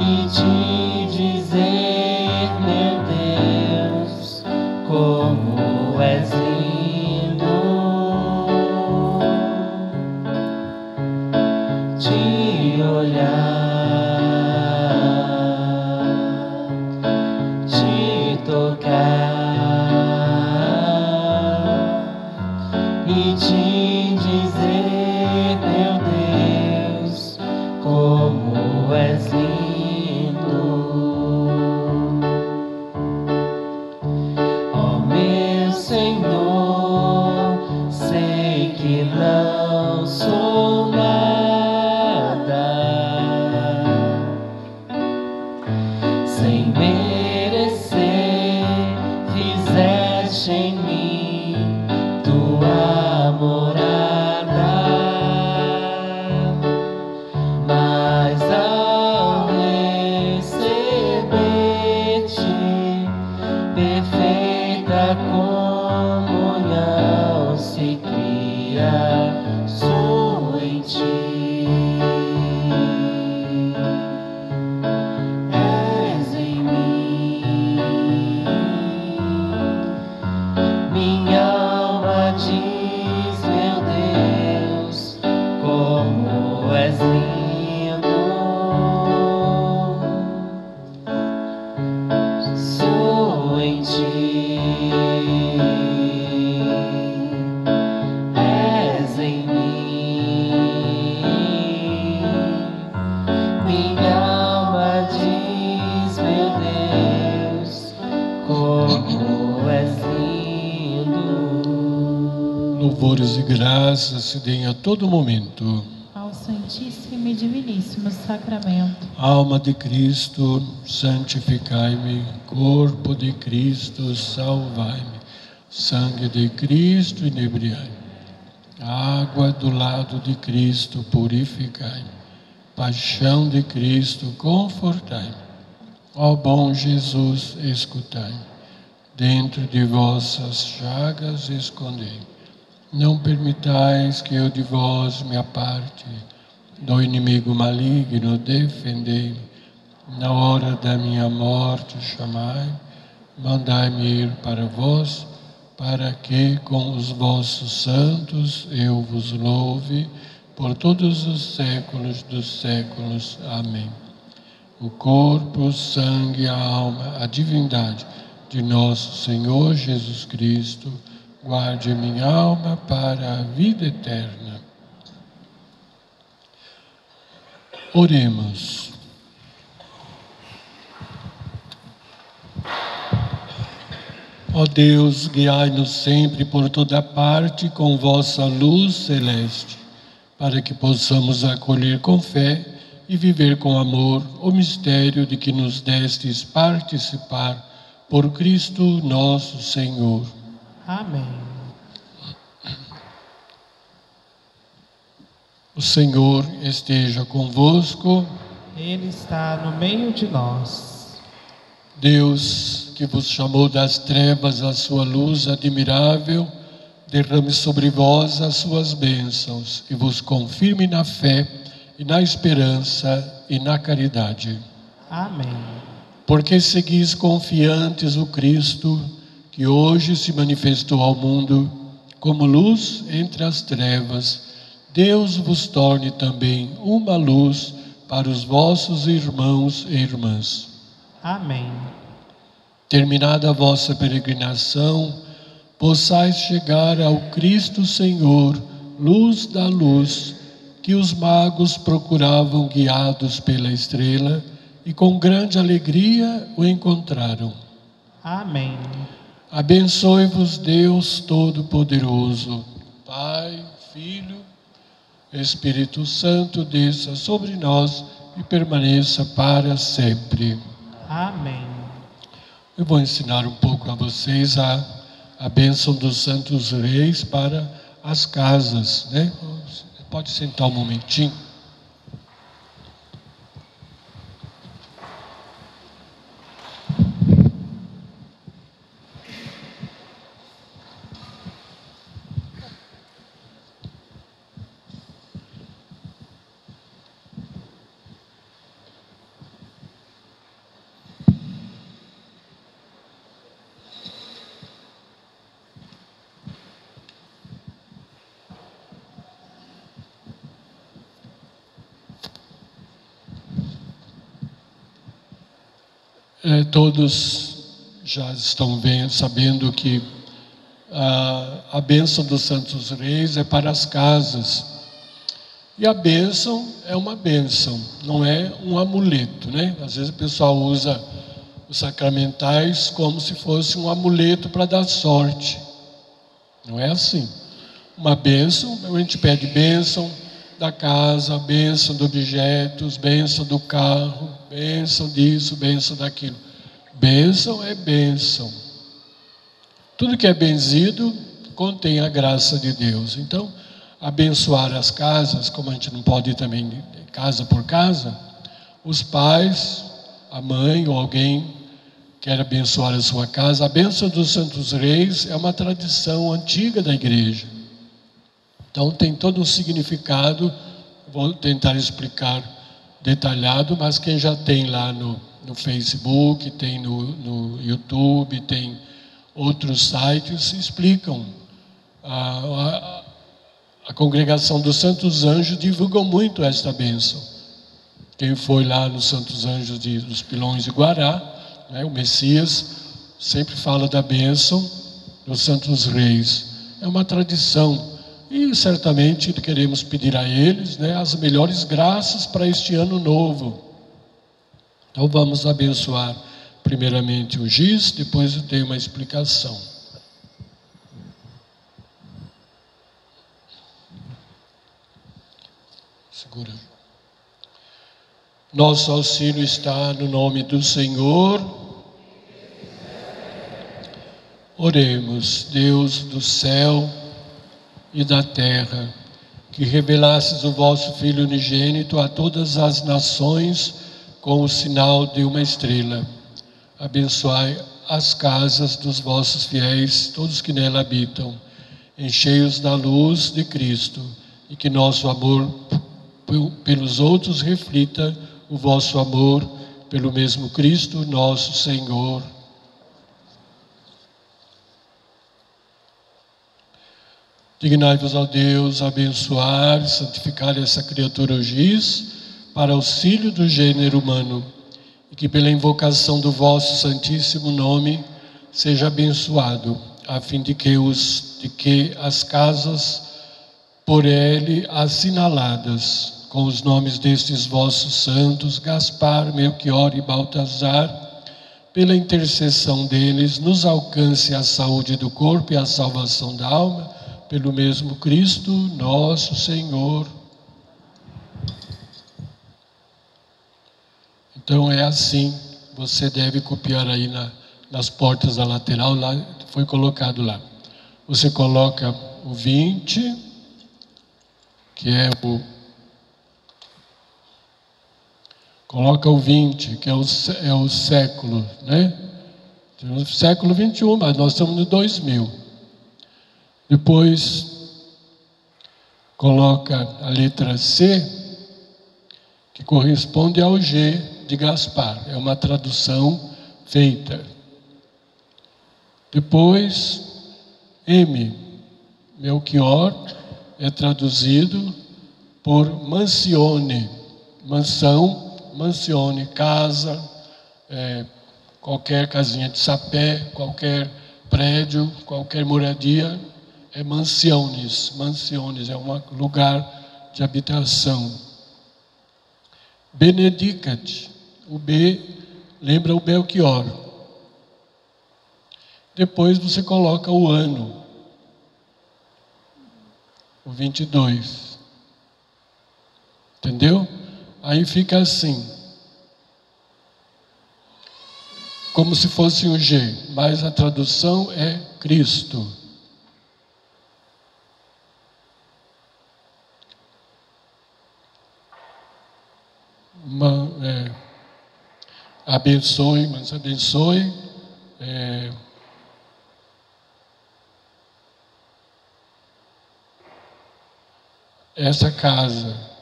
e te dizer, meu Deus, como és lindo. Te olhar, te tocar e te dizer, meu Deus, como és lindo. Ó meu Senhor, sei que não sou nada, sem merecer, fizeste em mim tua morada. Mas ao receber-te, perfeita comunhão se cria, sou em ti. És em mim, minha alma diz, meu Deus, como és lindo. Sou em ti, és louvores e graças se deem a todo momento ao Santíssimo e Diviníssimo Sacramento. Alma de Cristo, santificai-me. Corpo de Cristo, salvai-me. Sangue de Cristo, inebriai-me. Água do lado de Cristo, purificai-me. Paixão de Cristo, confortai-me. Ó bom Jesus, escutai-me. Dentro de vossas chagas, escondei. Não permitais que eu de vós me aparte. Do inimigo maligno, defendei-me. Na hora da minha morte, chamai. Mandai-me ir para vós, para que com os vossos santos eu vos louve por todos os séculos dos séculos. Amém. O corpo, o sangue, a alma, a divindade de nosso Senhor Jesus Cristo, guarde minha alma para a vida eterna. Oremos. Ó Deus, guiai-nos sempre por toda parte com vossa luz celeste, para que possamos acolher com fé e viver com amor o mistério de que nos destes participar, por Cristo nosso Senhor. Amém. O Senhor esteja convosco. Ele está no meio de nós. Deus, que vos chamou das trevas à sua luz admirável, derrame sobre vós as suas bênçãos e vos confirme na fé e na esperança e na caridade. Amém. Porque seguis confiantes o Cristo, que hoje se manifestou ao mundo como luz entre as trevas, Deus vos torne também uma luz para os vossos irmãos e irmãs. Amém. Terminada a vossa peregrinação, possais chegar ao Cristo Senhor, luz da luz, que os magos procuravam guiados pela estrela e com grande alegria o encontraram. Amém. Abençoe-vos Deus Todo-Poderoso, Pai, Filho, Espírito Santo, desça sobre nós e permaneça para sempre. Amém. Eu vou ensinar um pouco a vocês a bênção dos santos reis para as casas, né? Você pode sentar um momentinho. Todos já estão sabendo que a bênção dos santos reis é para as casas. E a bênção é uma bênção, não é um amuleto, né? Às vezes o pessoal usa os sacramentais como se fosse um amuleto para dar sorte. Não é assim. Uma bênção, a gente pede bênção da casa, bênção de objetos, bênção do carro, bênção disso, bênção daquilo. Bênção é bênção. Tudo que é benzido contém a graça de Deus. Então, abençoar as casas, como a gente não pode ir também casa por casa, os pais, a mãe ou alguém quer abençoar a sua casa. A bênção dos santos reis é uma tradição antiga da igreja. Então tem todo um significado, vou tentar explicar detalhado, mas quem já tem lá no Facebook, tem no YouTube, tem outros sites, explicam. A congregação dos Santos Anjos divulga muito esta bênção. Quem foi lá nos Santos Anjos dos Pilões de Guará, né, o Messias, sempre fala da bênção dos Santos Reis. É uma tradição. E certamente queremos pedir a eles, né, as melhores graças para este ano novo. Então vamos abençoar primeiramente o giz, depois eu tenho uma explicação. segura. Nosso auxílio está no nome do Senhor. Oremos. Deus do céu e da terra, que revelasses o vosso Filho unigênito a todas as nações com o sinal de uma estrela. Abençoai as casas dos vossos fiéis, todos que nela habitam, enchei-os da luz de Cristo, e que nosso amor pelos outros reflita o vosso amor pelo mesmo Cristo, nosso Senhor. Dignai-vos, ó Deus, abençoar e santificar essa criatura giz para auxílio do gênero humano, e que pela invocação do vosso santíssimo nome seja abençoado, a fim de que as casas por ele assinaladas com os nomes destes vossos santos, Gaspar, Melchior e Baltazar, pela intercessão deles, nos alcance a saúde do corpo e a salvação da alma, pelo mesmo Cristo, nosso Senhor. Então é assim, você deve copiar aí nas portas da lateral, lá foi colocado lá. Você coloca o 20, que é coloca o 20, que é o século, né? Século 21, mas nós estamos no 2000. Depois, coloca a letra C, que corresponde ao G de Gaspar. É uma tradução feita. Depois, M, Melchior, é traduzido por Mansione. Mansão, Mansione, casa, qualquer casinha de sapé, qualquer prédio, qualquer moradia, é mansiones. Mansiones é um lugar de habitação. Benedicat, o B lembra o Belchior. Depois você coloca o ano, o 22. Entendeu? Aí fica assim, como se fosse um G, mas a tradução é Cristo. Abençoe, mas abençoe. Essa casa.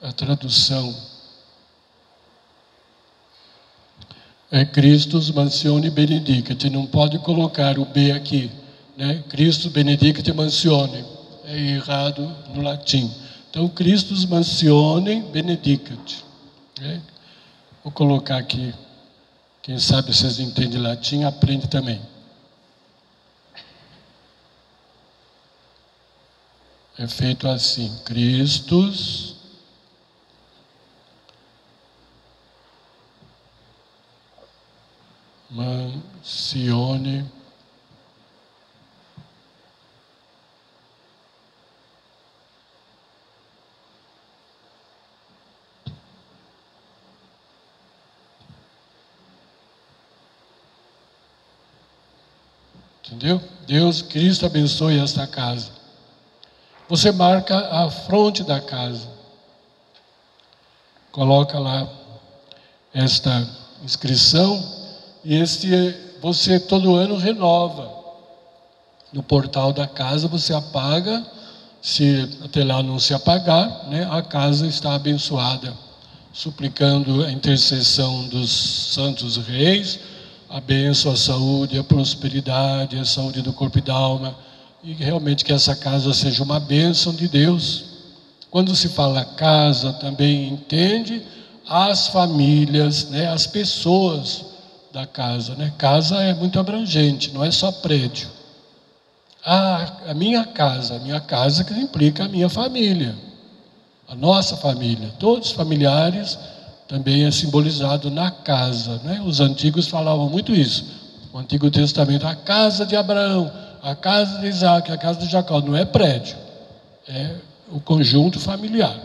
A tradução é Christus Mansione Benedicat. Não pode colocar o B aqui, né? Christus Benedicat Mansione. É errado no latim. Então, Christus Mansione Benedicat. Né? Vou colocar aqui. Quem sabe vocês entendem latim, aprende também. É feito assim. Christus Mansione entendeu? Deus, Cristo abençoe esta casa. Você marca a fronte da casa. Coloca lá esta inscrição e você todo ano renova. No portal da casa você apaga, se até lá não se apagar, né, a casa está abençoada, suplicando a intercessão dos santos reis, a bênção, a saúde, a prosperidade, a saúde do corpo e da alma, e realmente que essa casa seja uma bênção de Deus. Quando se fala casa, também entende as famílias, né, as pessoas da casa, né? Casa é muito abrangente, não é só prédio. A minha casa que implica a minha família, a nossa família, todos os familiares também é simbolizado na casa, né? Os antigos falavam muito isso. O Antigo Testamento, a casa de Abraão, a casa de Isaac, a casa de Jacó, não é prédio, é o conjunto familiar.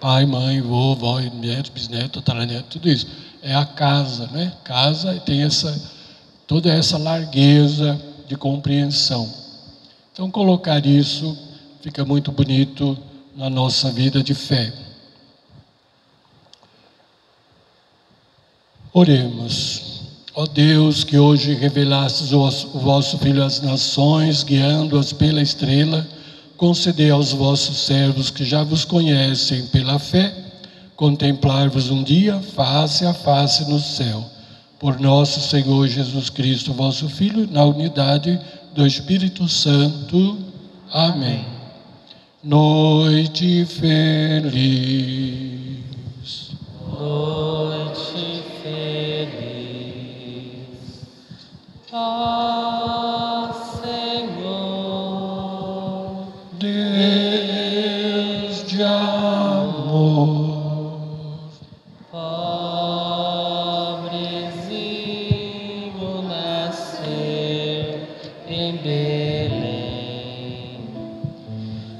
Pai, mãe, vô, vó, neto, bisneto, tataraneto, tudo isso. É a casa, né? Casa tem toda essa largueza de compreensão. Então, colocar isso fica muito bonito na nossa vida de fé. Oremos. Ó Deus, que hoje revelastes o vosso Filho às nações, guiando-as pela estrela, concedei aos vossos servos que já vos conhecem pela fé, contemplar-vos um dia face a face no céu. Por nosso Senhor Jesus Cristo, vosso Filho, na unidade do Espírito Santo. Amém. Noite feliz. Noite feliz. Ó Senhor, Deus de amor, pobrezinho nasceu em Belém.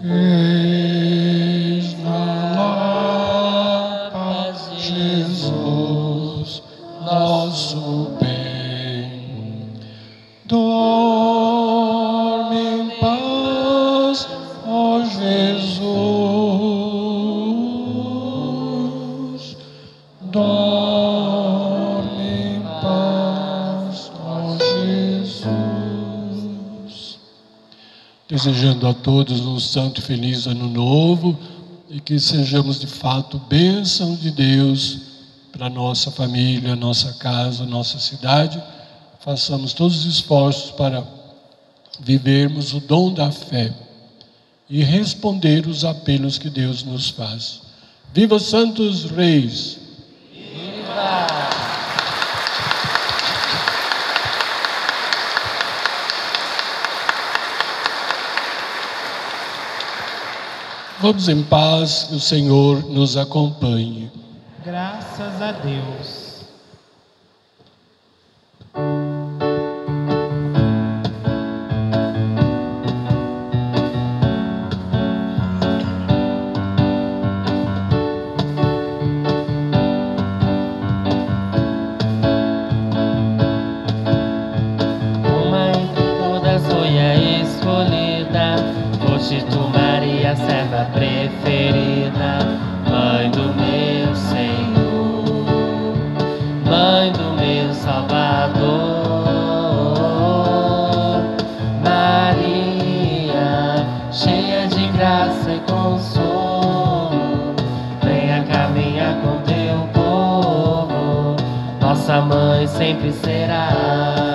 eis na Lapa Jesus, nosso bem. Dorme em paz, ó Jesus. Dorme em paz, ó Jesus. Desejando a todos um santo e feliz ano novo e que sejamos de fato bênção de Deus para nossa família, nossa casa, nossa cidade. Façamos todos os esforços para vivermos o dom da fé e responder os apelos que Deus nos faz. Viva os santos reis! Viva! Vamos em paz, que o Senhor nos acompanhe. Graças a Deus. Uma entre todas foi a escolhida, foste tu, Maria, serva preferida, mãe do meu Senhor, mãe do meu Salvador. Maria, cheia de graça e consolo, venha caminhar com teu povo, nossa mãe sempre será.